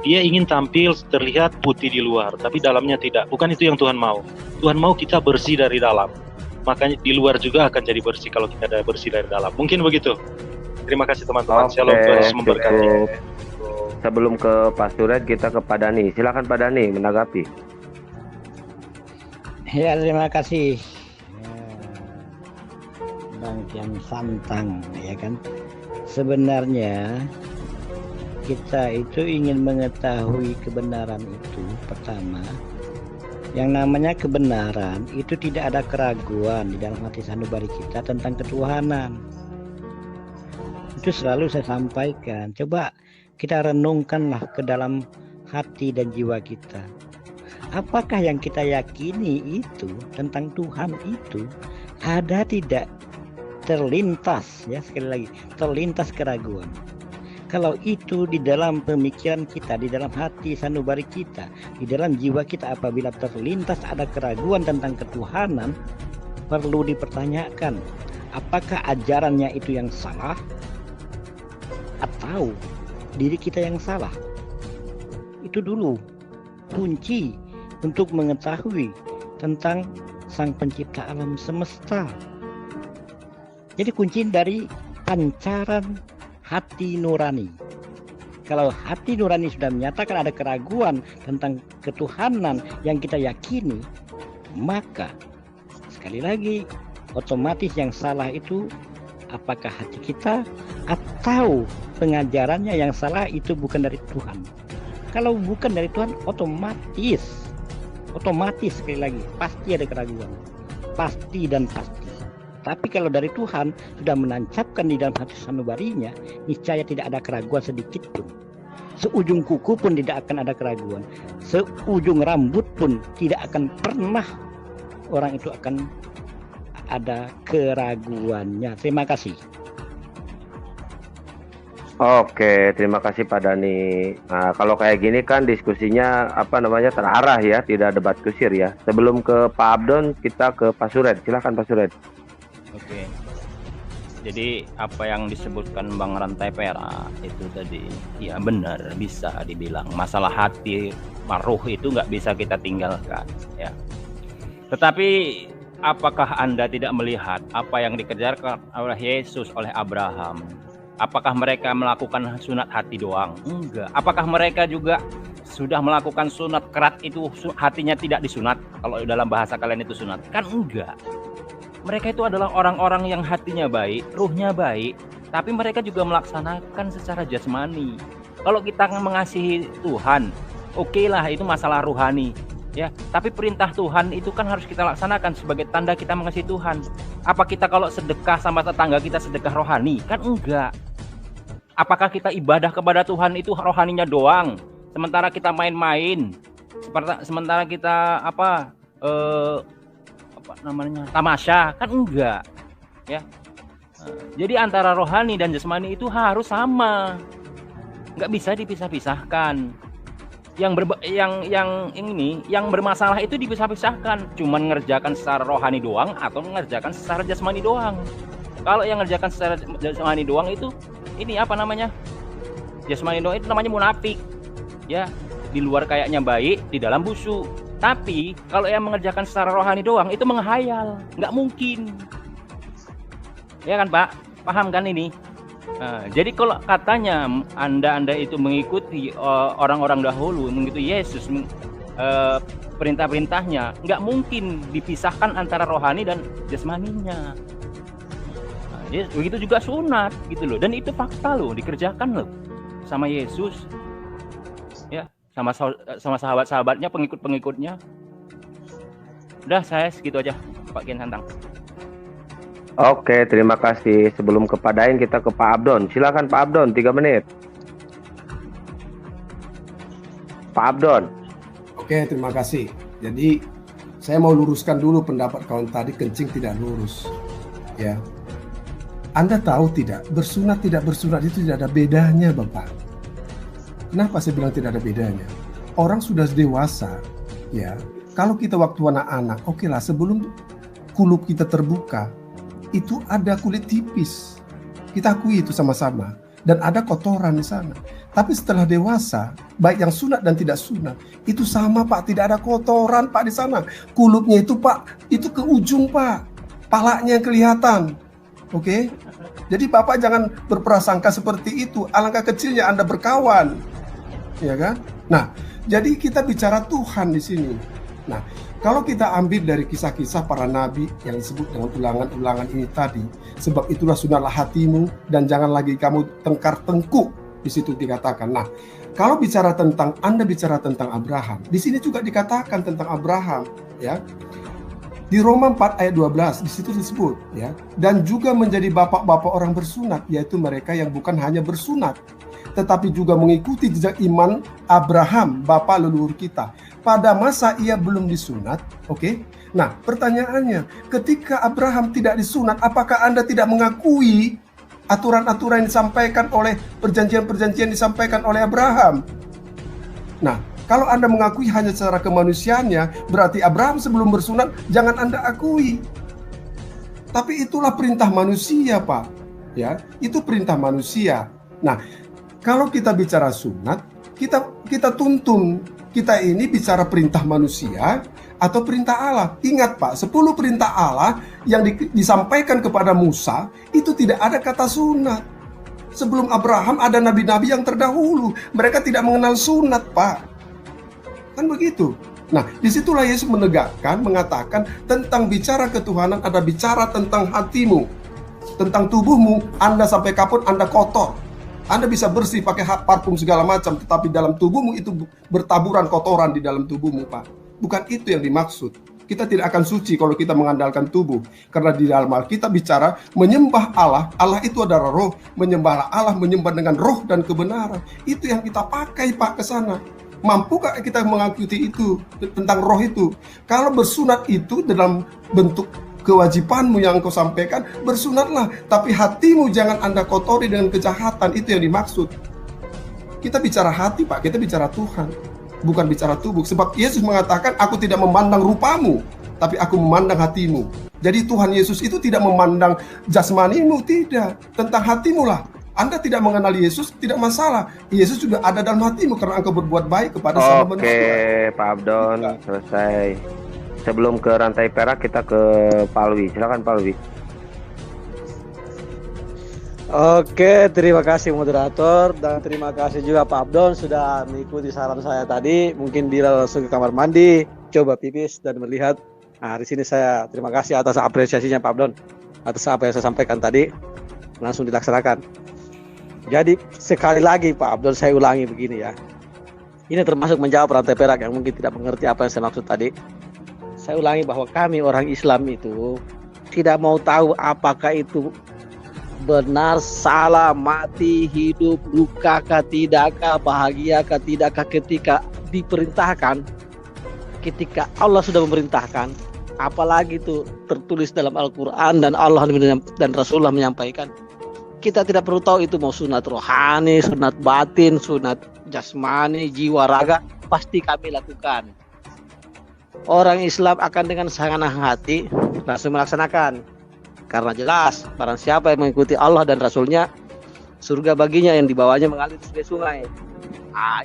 Dia ingin tampil terlihat putih di luar, tapi dalamnya tidak. Bukan itu yang Tuhan mau. Tuhan mau kita bersih dari dalam. Makanya di luar juga akan jadi bersih kalau kita ada bersih dari dalam. Mungkin begitu. Terima kasih teman-teman. Shalom, Tuhan Yesus memberkati. Sebelum ke Pak Suret, kita ke Pak Dani. Silakan Pak Dani menanggapi. Ya, terima kasih Bang Kian Santang, ya kan. Sebenarnya kita itu ingin mengetahui kebenaran itu. Pertama, yang namanya kebenaran itu tidak ada keraguan di dalam hati sanubari kita tentang ketuhanan. Itu selalu saya sampaikan. Coba kita renungkanlah ke dalam hati dan jiwa kita. Apakah yang kita yakini itu tentang Tuhan itu ada tidak terlintas, ya sekali lagi, terlintas keraguan. Kalau itu di dalam pemikiran kita, di dalam hati sanubari kita, di dalam jiwa kita, apabila terlintas ada keraguan tentang ketuhanan, perlu dipertanyakan, apakah ajarannya itu yang salah atau diri kita yang salah? Itu dulu kunci untuk mengetahui tentang Sang Pencipta alam semesta. Jadi kunci dari pancaran hati nurani. Kalau hati nurani sudah menyatakan ada keraguan tentang ketuhanan yang kita yakini, maka sekali lagi otomatis yang salah itu apakah hati kita atau pengajarannya yang salah itu bukan dari Tuhan. Kalau bukan dari Tuhan, otomatis sekali lagi pasti ada keraguan, pasti dan pasti. Tapi kalau dari Tuhan sudah menancapkan di dalam hati sanubarinya, niscaya tidak ada keraguan sedikit pun. Seujung kuku pun tidak akan ada keraguan, seujung rambut pun tidak akan pernah orang itu akan ada keraguannya. Terima kasih. Oke, terima kasih Pak Dhani. Nah, kalau kayak gini kan diskusinya terarah ya, tidak debat kusir ya. Sebelum ke Pak Abdon, kita ke Pak Sured. Silakan Pak Sured. Oke. Jadi apa yang disebutkan Bang Rantai Perak itu tadi, ya benar, bisa dibilang masalah hati, maruh itu nggak bisa kita tinggalkan, ya. Tetapi apakah Anda tidak melihat apa yang dikerjakan oleh Yesus, oleh Abraham? Apakah mereka melakukan sunat hati doang? Enggak. Apakah mereka juga sudah melakukan sunat kerat itu hatinya tidak disunat? Kalau dalam bahasa kalian itu sunat? Kan enggak. Mereka itu adalah orang-orang yang hatinya baik, ruhnya baik, tapi mereka juga melaksanakan secara jasmani. Kalau kita mengasihi Tuhan, oke lah, itu masalah ruhani, ya. Tapi perintah Tuhan itu kan harus kita laksanakan sebagai tanda kita mengasihi Tuhan. Apa kita kalau sedekah sama tetangga kita sedekah rohani? Kan enggak. Apakah kita ibadah kepada Tuhan itu rohaninya doang, sementara kita main-main, sementara kita tamasya? Kan enggak, ya. Jadi antara rohani dan jasmani itu harus sama, nggak bisa dipisah-pisahkan. Yang bermasalah itu dipisah-pisahkan, cuman ngerjakan secara rohani doang atau ngerjakan secara jasmani doang. Kalau yang ngerjakan secara jasmani doang itu jasmani doang itu namanya munafik, ya. Di luar kayaknya baik, di dalam busuk. Tapi kalau yang mengerjakan secara rohani doang itu menghayal, nggak mungkin, ya kan Pak? Paham kan ini? Nah, jadi kalau katanya anda itu mengikuti orang-orang dahulu, mengikuti Yesus, perintah-perintahnya, nggak mungkin dipisahkan antara rohani dan jasmaninya. Nah, begitu juga sunat gitu loh, dan itu fakta loh, dikerjakan loh sama Yesus, ya, sama sahabat-sahabatnya, pengikut-pengikutnya. Udah, saya segitu aja Pak Kian Santang. Oke, terima kasih. Sebelum ke Pak Daeng, kita ke Pak Abdon. Silakan Pak Abdon, 3 menit. Pak Abdon. Oke, terima kasih. Jadi saya mau luruskan dulu pendapat kawan tadi, kencing tidak lurus. Ya, Anda tahu tidak, bersunat tidak bersunat itu tidak ada bedanya, Bapak. Kenapa saya bilang tidak ada bedanya? Orang sudah dewasa, ya. Kalau kita waktu anak-anak, oke lah, sebelum kulub kita terbuka, itu ada kulit tipis, kita akui itu sama-sama, dan ada kotoran di sana. Tapi setelah dewasa, baik yang sunat dan tidak sunat, itu sama Pak, tidak ada kotoran Pak di sana. Kulubnya itu Pak, itu ke ujung Pak, palanya kelihatan. Oke? Jadi Bapak jangan berprasangka seperti itu. Alangkah kecilnya Anda berkawan, ya kan? Nah, jadi kita bicara Tuhan di sini. Nah, kalau kita ambil dari kisah-kisah para nabi yang disebut dengan ulangan-ulangan ini tadi, sebab itulah sunatlah hatimu dan jangan lagi kamu tengkar-tengkuk, di situ dikatakan. Nah, kalau bicara tentang Anda bicara tentang Abraham, di sini juga dikatakan tentang Abraham, ya. Di Roma 4 ayat 12 di situ disebut, ya, dan juga menjadi bapak-bapak orang bersunat, yaitu mereka yang bukan hanya bersunat, tetapi juga mengikuti jejak iman Abraham, bapa leluhur kita. Pada masa ia belum disunat, oke? Nah, pertanyaannya, ketika Abraham tidak disunat, apakah Anda tidak mengakui aturan-aturan yang disampaikan oleh perjanjian-perjanjian disampaikan oleh Abraham? Nah, kalau Anda mengakui hanya secara kemanusiaannya, berarti Abraham sebelum bersunat jangan Anda akui. Tapi itulah perintah manusia, Pak. Ya, itu perintah manusia. Nah, kalau kita bicara sunat, kita tuntun. Kita ini bicara perintah manusia atau perintah Allah. Ingat Pak, 10 perintah Allah yang disampaikan kepada Musa itu tidak ada kata sunat. Sebelum Abraham ada nabi-nabi yang terdahulu, mereka tidak mengenal sunat Pak. Kan begitu. Nah, disitulah Yesus mengatakan tentang bicara ketuhanan ada bicara tentang hatimu. tentang tubuhmu, Anda sampai kapan Anda kotor. Anda bisa bersih pakai parfum segala macam, tetapi dalam tubuhmu itu bertaburan kotoran di dalam tubuhmu, Pak. Bukan itu yang dimaksud. Kita tidak akan suci kalau kita mengandalkan tubuh. Karena di dalam Alkitab bicara, menyembah Allah, Allah itu adalah roh. Menyembah Allah, menyembah dengan roh dan kebenaran. Itu yang kita pakai, Pak, ke sana. Mampukah kita mengikuti itu, tentang roh itu? Kalau bersunat itu dalam bentuk kewajibanmu yang engkau sampaikan, bersunatlah. Tapi hatimu jangan Anda kotori dengan kejahatan, itu yang dimaksud. Kita bicara hati, Pak, kita bicara Tuhan, bukan bicara tubuh. Sebab Yesus mengatakan, aku tidak memandang rupamu, tapi aku memandang hatimu. Jadi Tuhan Yesus itu tidak memandang jasmanimu, tidak. Tentang hatimu lah. Anda tidak mengenal Yesus, tidak masalah. Yesus sudah ada dalam hatimu karena engkau berbuat baik kepada sama manusia. Oke, Pak Abdon, selesai. Sebelum ke rantai perak, kita ke Palwi. Silakan Palwi. Oke, terima kasih moderator dan terima kasih juga Pak Abdon sudah mengikuti saran saya tadi. Mungkin dia langsung ke kamar mandi, coba pipis dan melihat. Nah, di sini saya terima kasih atas apresiasinya Pak Abdon atas apa yang saya sampaikan tadi, langsung dilaksanakan. Jadi sekali lagi Pak Abdon, saya ulangi begini ya. Ini termasuk menjawab rantai perak yang mungkin tidak mengerti apa yang saya maksud tadi. Saya ulangi bahwa kami orang Islam itu tidak mau tahu apakah itu benar, salah, mati, hidup, luka kah, tidakkah, bahagia kah, tidakkah, ketika diperintahkan, ketika Allah sudah memerintahkan, apalagi itu tertulis dalam Al-Quran dan Allah dan Rasulullah menyampaikan, kita tidak perlu tahu itu mau sunat rohani, sunat batin, sunat jasmani, jiwa, raga, pasti kami lakukan. Orang Islam akan dengan senang hati langsung melaksanakan. Karena jelas, barang siapa yang mengikuti Allah dan Rasulnya, surga baginya yang dibawanya mengalir sebagai sungai.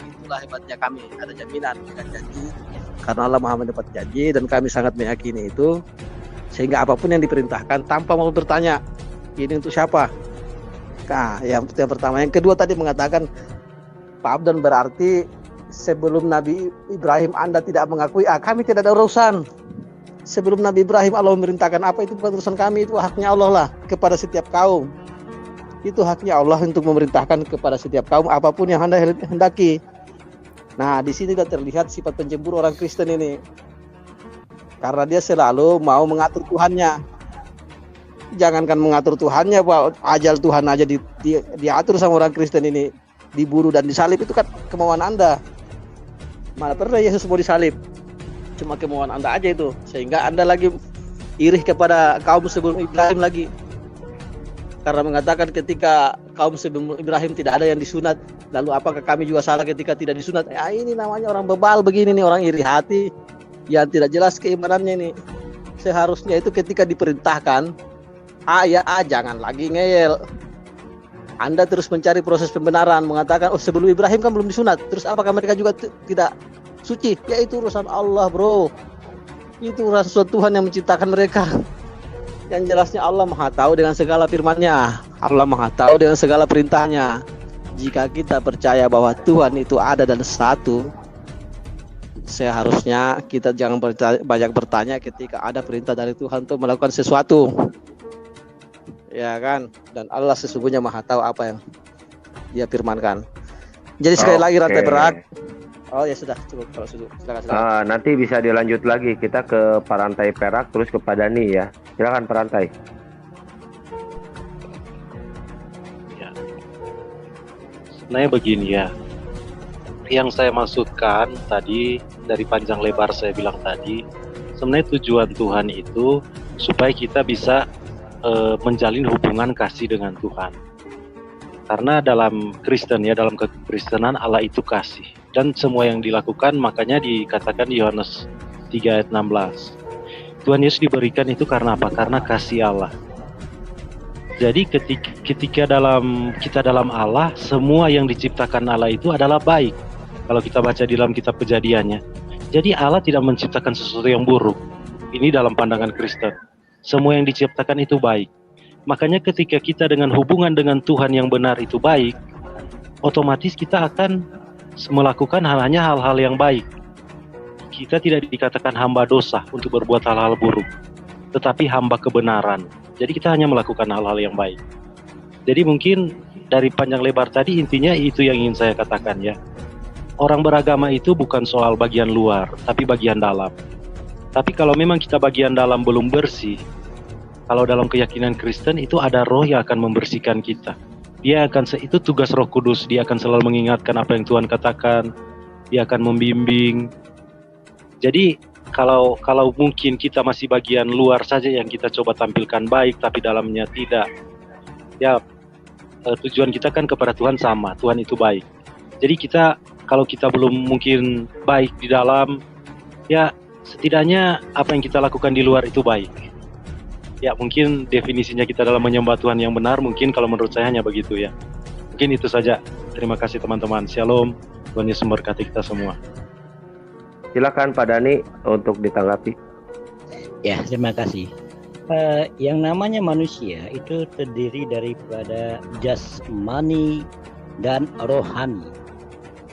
Itulah hebatnya kami, ada jaminan dan janji. Karena Allah Maha mendapat janji dan kami sangat meyakini itu. Sehingga apapun yang diperintahkan tanpa mau bertanya, ini untuk siapa? Nah, yang pertama. Yang kedua tadi mengatakan, Pak Abdon berarti sebelum Nabi Ibrahim Anda tidak mengakui, kami tidak ada urusan. Sebelum Nabi Ibrahim Allah memerintahkan apa, itu bukan urusan kami, itu haknya Allah lah kepada setiap kaum. Itu haknya Allah untuk memerintahkan kepada setiap kaum apapun yang Anda hendaki. Nah, di sini sudah terlihat sifat pencemburu orang Kristen ini. Karena dia selalu mau mengatur Tuhannya. Jangankan mengatur Tuhannya, Pak, ajal Tuhan aja diatur sama orang Kristen ini, dibunuh dan disalib, itu kan kemauan Anda. Mana pernah Yesus mau disalib? Cuma kemauan Anda aja itu, sehingga Anda lagi iri kepada kaum sebelum Ibrahim lagi. Karena mengatakan ketika kaum sebelum Ibrahim tidak ada yang disunat, lalu apakah kami juga salah ketika tidak disunat? Ini namanya orang bebal begini nih, orang iri hati yang tidak jelas keimanannya ini. Seharusnya itu ketika diperintahkan, jangan lagi ngeyel. Anda terus mencari proses pembenaran, mengatakan, sebelum Ibrahim kan belum disunat, terus apakah mereka juga tidak suci? Ya itu urusan Allah, bro. Itu urusan Tuhan yang menciptakan mereka. Yang jelasnya Allah Maha tahu dengan segala firman-Nya. Allah Maha tahu dengan segala perintahnya. Jika kita percaya bahwa Tuhan itu ada dan satu, seharusnya kita jangan banyak bertanya ketika ada perintah dari Tuhan untuk melakukan sesuatu. Ya kan? Dan Allah sesungguhnya Maha tahu apa yang Dia firmankan. Jadi sekali lagi rantai perak. Oh ya sudah, cukup kalau silakan. Nanti bisa dilanjut lagi, kita ke rantai perak terus ke Pak Dani ya. Silakan Pak Rantai. Ya. Sebenarnya begini ya. Yang saya maksudkan tadi dari panjang lebar saya bilang tadi, sebenarnya tujuan Tuhan itu supaya kita bisa menjalin hubungan kasih dengan Tuhan. Karena dalam Kristen ya, dalam kekristenan Allah itu kasih. Dan semua yang dilakukan makanya dikatakan di Yohanes 3 ayat 16. Tuhan Yesus diberikan itu karena apa? Karena kasih Allah. Jadi ketika kita dalam Allah, semua yang diciptakan Allah itu adalah baik. Kalau kita baca di dalam kitab Kejadiannya. Jadi Allah tidak menciptakan sesuatu yang buruk. Ini dalam pandangan Kristen. Semua yang diciptakan itu baik. Makanya ketika kita dengan hubungan dengan Tuhan yang benar itu baik, otomatis kita akan melakukan hanya hal-hal yang baik. Kita tidak dikatakan hamba dosa untuk berbuat hal-hal buruk, tetapi hamba kebenaran. Jadi kita hanya melakukan hal-hal yang baik. Jadi mungkin dari panjang lebar tadi intinya itu yang ingin saya katakan ya. Orang beragama itu bukan soal bagian luar, tapi bagian dalam. Tapi kalau memang kita bagian dalam belum bersih, kalau dalam keyakinan Kristen itu ada roh yang akan membersihkan kita. Itu tugas Roh Kudus, dia akan selalu mengingatkan apa yang Tuhan katakan, dia akan membimbing. Jadi kalau mungkin kita masih bagian luar saja yang kita coba tampilkan baik, tapi dalamnya tidak, ya tujuan kita kan kepada Tuhan sama, Tuhan itu baik. Jadi kalau kita belum mungkin baik di dalam, ya setidaknya apa yang kita lakukan di luar itu baik. Ya mungkin definisinya kita dalam menyembah Tuhan yang benar, mungkin kalau menurut saya hanya begitu ya. Mungkin itu saja. Terima kasih teman-teman. Shalom. Tuhan Yesus memberkati kita semua. Silakan Pak Dhani untuk ditanggapi. Ya, terima kasih. Yang namanya manusia itu terdiri daripada jasmani dan rohani.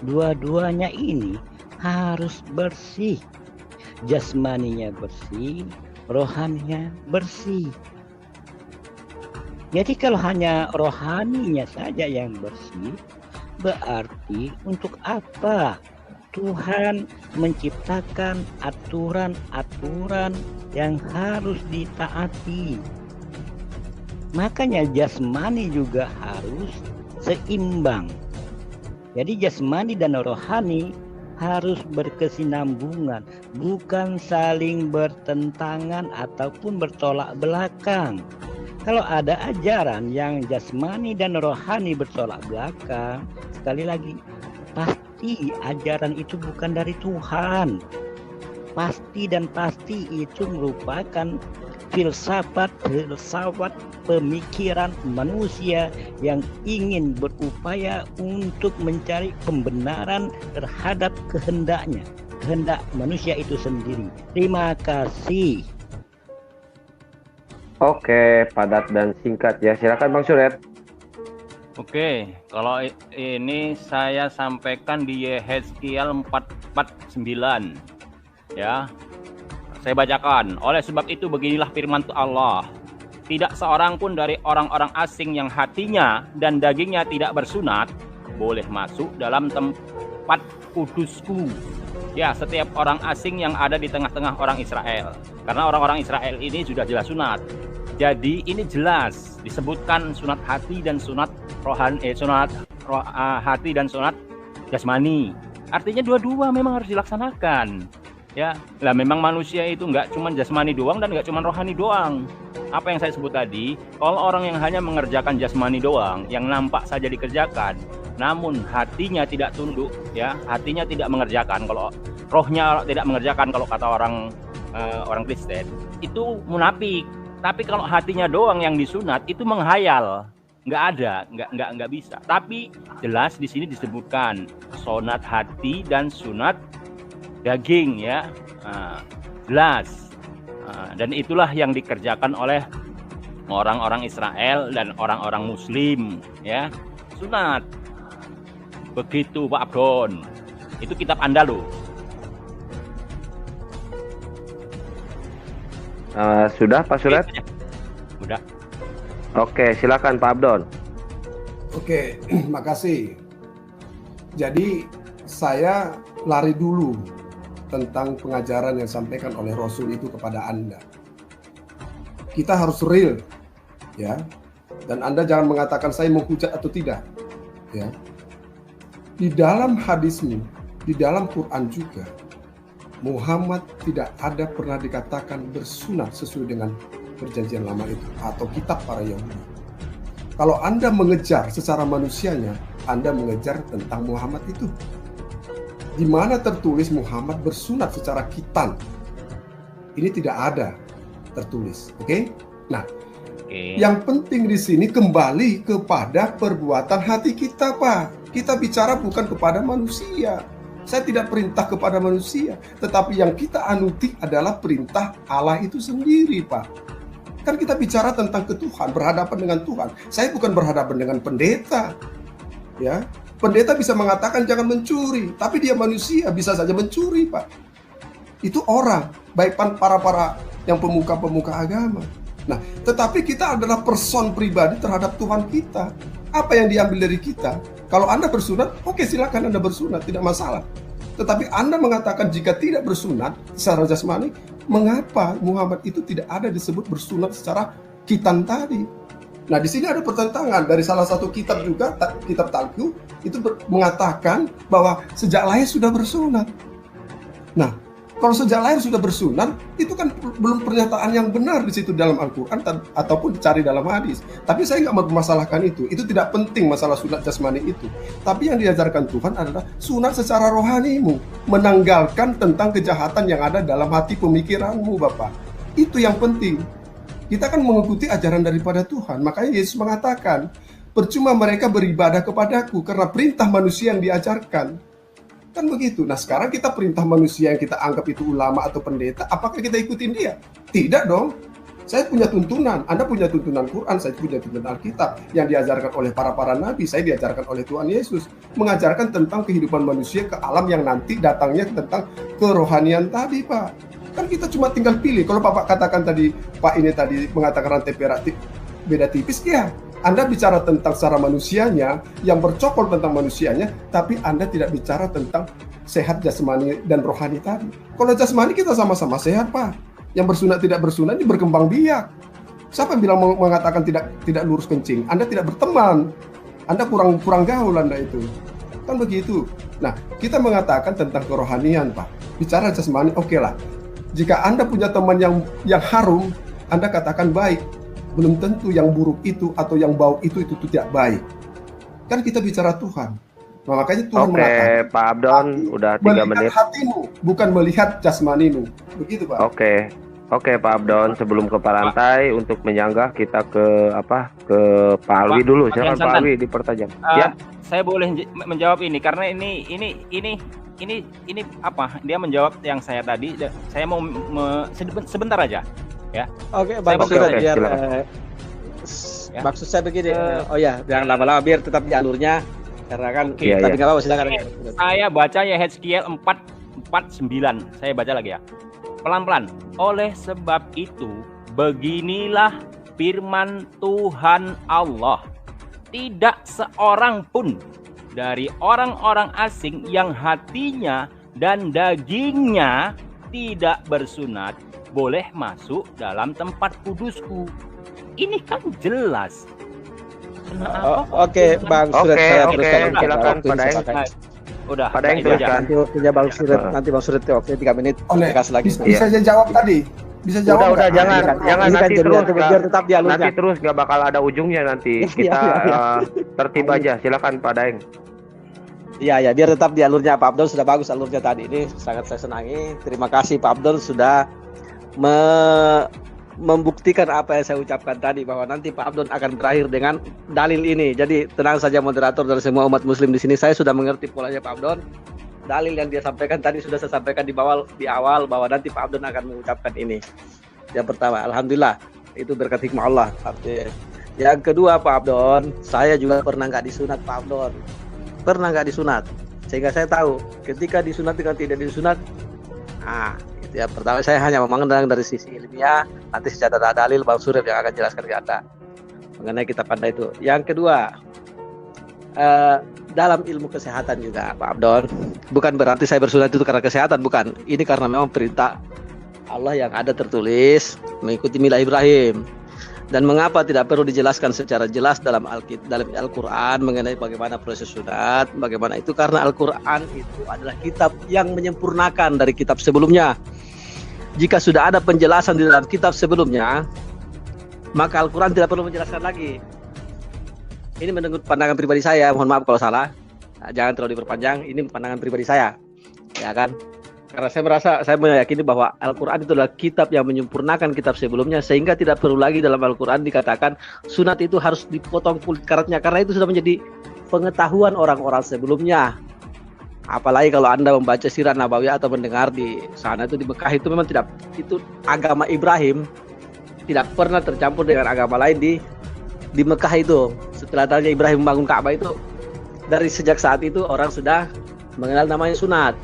Dua-duanya ini harus bersih. Jasmaninya bersih, rohaninya bersih. Jadi kalau hanya rohaninya saja yang bersih, berarti untuk apa Tuhan menciptakan aturan-aturan yang harus ditaati? Makanya jasmani juga harus seimbang. Jadi jasmani dan rohani harus berkesinambungan, bukan saling bertentangan ataupun bertolak belakang. Kalau ada ajaran yang jasmani dan rohani bertolak belakang, sekali lagi, pasti ajaran itu bukan dari Tuhan. Pasti itu merupakan filsafat pemikiran manusia yang ingin berupaya untuk mencari pembenaran terhadap kehendak manusia itu sendiri. Terima kasih. Oke, padat dan singkat ya. Silakan Bang Suret. Oke, kalau ini saya sampaikan di Yehezkiel 4:9 ya. Saya bacakan, oleh sebab itu beginilah firman Allah. Tidak seorang pun dari orang-orang asing yang hatinya dan dagingnya tidak bersunat boleh masuk dalam tempat kudusku. Ya, setiap orang asing yang ada di tengah-tengah orang Israel. Karena orang-orang Israel ini sudah jelas sunat. Jadi ini jelas disebutkan sunat hati dan sunat hati dan sunat jasmani. Artinya dua-dua memang harus dilaksanakan. Ya, lah memang manusia itu nggak cuma jasmani doang dan nggak cuma rohani doang. Apa yang saya sebut tadi, kalau orang yang hanya mengerjakan jasmani doang, yang nampak saja dikerjakan, namun hatinya tidak tunduk, ya, hatinya tidak mengerjakan. Kalau rohnya tidak mengerjakan, kalau kata orang Kristen, itu munafik. Tapi kalau hatinya doang yang disunat, itu menghayal, nggak ada, nggak bisa. Tapi jelas di sini disebutkan sunat hati dan sunat daging, ya, jelas, dan itulah yang dikerjakan oleh orang-orang Israel dan orang-orang Muslim, ya, sunat. Begitu Pak Abdon, itu kitab Anda loh. Sudah Pak Suret? Sudah. Oke, silakan Pak Abdon. Oke, makasih. Jadi saya lari dulu tentang pengajaran yang disampaikan oleh Rasul itu kepada Anda. Kita harus real, ya. Dan Anda jangan mengatakan saya mau hujat atau tidak, ya. Di dalam hadismu, di dalam Quran juga, Muhammad tidak ada pernah dikatakan bersunat sesuai dengan perjanjian lama itu atau kitab para Yahudi. Kalau Anda mengejar secara manusianya, Anda mengejar tentang Muhammad itu. Di mana tertulis Muhammad bersunat secara khitan? Ini tidak ada tertulis, oke? Nah, yang penting di sini kembali kepada perbuatan hati kita, Pak. Kita bicara bukan kepada manusia. Saya tidak perintah kepada manusia, tetapi yang kita anuti adalah perintah Allah itu sendiri, Pak. Kan kita bicara tentang Tuhan, berhadapan dengan Tuhan. Saya bukan berhadapan dengan pendeta, ya. Pendeta bisa mengatakan jangan mencuri, tapi dia manusia, bisa saja mencuri, Pak. Itu orang, baik para yang pemuka-pemuka agama. Nah, tetapi kita adalah person pribadi terhadap Tuhan kita. Apa yang diambil dari kita? Kalau Anda bersunat, oke, silakan Anda bersunat, tidak masalah. Tetapi Anda mengatakan jika tidak bersunat secara jasmani, mengapa Muhammad itu tidak ada disebut bersunat secara khitan tadi? Nah, di sini ada pertentangan dari salah satu kitab juga, kitab Talqi itu mengatakan bahwa sejak lahir sudah bersunat. Nah, kalau sejak lahir sudah bersunat, itu kan belum pernyataan yang benar di situ dalam Al-Quran ataupun dicari dalam hadis. Tapi saya nggak mempermasalahkan itu tidak penting masalah sunat jasmani itu. Tapi yang diajarkan Tuhan adalah sunat secara rohanimu, menanggalkan tentang kejahatan yang ada dalam hati pemikiranmu, Bapak. Itu yang penting. Kita kan mengikuti ajaran daripada Tuhan. Makanya Yesus mengatakan, percuma mereka beribadah kepadaku karena perintah manusia yang diajarkan. Kan begitu. Nah, sekarang kita perintah manusia yang kita anggap itu ulama atau pendeta, apakah kita ikutin dia? Tidak dong. Saya punya tuntunan, Anda punya tuntunan Quran, saya punya tuntunan Alkitab yang diajarkan oleh para nabi, saya diajarkan oleh Tuhan Yesus, mengajarkan tentang kehidupan manusia ke alam yang nanti datangnya tentang kerohanian tadi, Pak. Kan kita cuma tinggal pilih. Kalau Bapak katakan tadi, Pak ini tadi mengatakan rantai perak beda tipis, ya. Anda bicara tentang secara manusianya, yang bercokol tentang manusianya, tapi Anda tidak bicara tentang sehat jasmani dan rohani tadi. Kalau jasmani kita sama-sama sehat, Pak. Yang bersunat tidak bersunat ini berkembang biak. Siapa yang bilang mengatakan tidak lurus kencing? Anda tidak berteman. Anda kurang gaul Anda itu. Kan begitu. Nah, kita mengatakan tentang kerohanian, Pak. Bicara jasmani, oke lah. Jika Anda punya teman yang harum, Anda katakan baik. Belum tentu yang buruk itu atau yang bau itu tidak baik. Kan kita bicara Tuhan. Nah, makanya Tuhan mengatakan, Oke, Pak Abdon, udah 3 menit. Melihat hatimu, bukan melihat jasmanimu. Begitu, Pak. Oke, Pak Abdon, sebelum ke Parantai untuk menyanggah kita ke Pak Alwi dulu. Silakan Pak Alwi dipertajam. Ya. Saya boleh menjawab ini karena ini apa? Dia menjawab yang saya tadi. Saya mau sebentar aja, ya. Oke, bagus sudah biar maksud saya begini. Jangan lama-lama biar tetap di alurnya karena kan tapi nggak apa-apa, silakan. Saya baca ya Yehezkiel 4:9. Saya baca lagi ya. Pelan-pelan. Oleh sebab itu, beginilah firman Tuhan Allah. Tidak seorang pun dari orang-orang asing yang hatinya dan dagingnya tidak bersunat boleh masuk dalam tempat kudusku. Ini kan jelas. Oke, Bang Suret, saya teruskan. Silakan Pak Daeng. Udah, Pak Daeng teruskan. Nanti Bang Suret, oke, 3 menit. Kasih lagi. Bisa saya jawab tadi? Bisa jawab? Udah, jangan nanti terus. Biar tetap di alurnya. Nanti terus nggak bakal ada ujungnya nanti. Kita tertib aja. Silakan Pak Daeng. Iya, biar tetap di alurnya. Pak Abdul sudah bagus alurnya tadi. Ini sangat saya senangi. Terima kasih Pak Abdul sudah membuktikan apa yang saya ucapkan tadi, bahwa nanti Pak Abdul akan berakhir dengan dalil ini. Jadi tenang saja moderator dan semua umat muslim di sini. Saya sudah mengerti polanya Pak Abdul. Dalil yang dia sampaikan tadi sudah saya sampaikan di awal bahwa nanti Pak Abdul akan mengucapkan ini. Yang pertama, alhamdulillah itu berkat hikmah Allah. Yang kedua Pak Abdul, saya juga pernah nggak disunat Pak Abdul. Pernah nggak disunat, sehingga saya tahu ketika disunat dengan tidak disunat. Itu ya. Pertama, saya hanya memandang dari sisi ilmiah. Nanti secara dalil Bang Surip yang akan jelaskan ke Anda mengenai kitab Anda itu. Yang kedua, dalam ilmu kesehatan juga Pak Abdon, bukan berarti saya bersunat itu karena kesehatan, bukan. Ini karena memang perintah Allah yang ada tertulis mengikuti milah Ibrahim. Dan mengapa tidak perlu dijelaskan secara jelas dalam Al-Quran mengenai bagaimana proses sunat, bagaimana itu, karena Al-Quran itu adalah kitab yang menyempurnakan dari kitab sebelumnya. Jika sudah ada penjelasan di dalam kitab sebelumnya, maka Al-Quran tidak perlu menjelaskan lagi. Ini menurut pandangan pribadi saya, mohon maaf kalau salah. Jangan terlalu diperpanjang, ini pandangan pribadi saya. Ya kan? Karena saya meyakini bahwa Al-Quran itu adalah kitab yang menyempurnakan kitab sebelumnya, sehingga tidak perlu lagi dalam Al-Quran dikatakan sunat itu harus dipotong kulit karatnya, karena itu sudah menjadi pengetahuan orang-orang sebelumnya. Apalagi kalau Anda membaca Sirah Nabawiyah atau mendengar di sana itu di Mekah itu memang tidak, itu agama Ibrahim tidak pernah tercampur dengan agama lain di Mekah itu. Setelah tanya Ibrahim membangun Ka'bah itu, dari sejak saat itu orang sudah mengenal namanya sunat.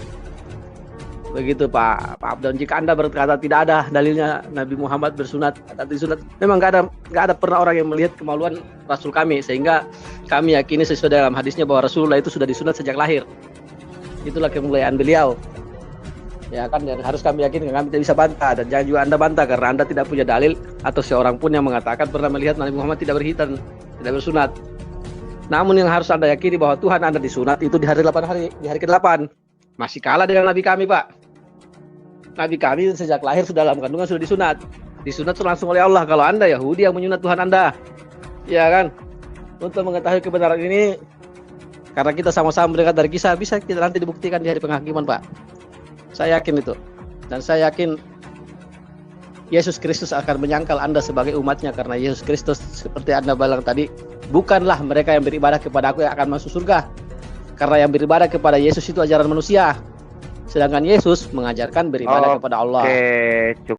Begitu Pak Abdon. Jika Anda berkata tidak ada dalilnya Nabi Muhammad bersunat atau disunat, memang nggak ada pernah orang yang melihat kemaluan Rasul kami, sehingga kami yakini sesuai dalam hadisnya bahwa Rasulullah itu sudah disunat sejak lahir. Itulah kemuliaan beliau. Ya kan, yang harus kami yakini, kami tidak bisa bantah, dan jangan juga Anda bantah karena Anda tidak punya dalil atau seorang pun yang mengatakan pernah melihat Nabi Muhammad tidak berhitan, tidak bersunat. Namun yang harus Anda yakini bahwa Tuhan Anda disunat itu di hari 8 hari, di hari ke-8. Masih kalah dengan Nabi kami, Pak. Nabi kami sejak lahir sudah dalam kandungan sudah disunat. Disunat langsung oleh Allah. Kalau Anda Yahudi yang menyunat Tuhan Anda. Ya kan? Untuk mengetahui kebenaran ini, karena kita sama-sama mendengar dari kisah, bisa kita nanti dibuktikan di hari penghakiman, Pak. Saya yakin itu. Dan saya yakin Yesus Kristus akan menyangkal Anda sebagai umatnya, karena Yesus Kristus seperti Anda bilang tadi, bukanlah mereka yang beribadah kepada Aku yang akan masuk surga. Karena yang beribadah kepada Yesus itu ajaran manusia. Sedangkan Yesus mengajarkan beribadah kepada Allah. Oke, cukup.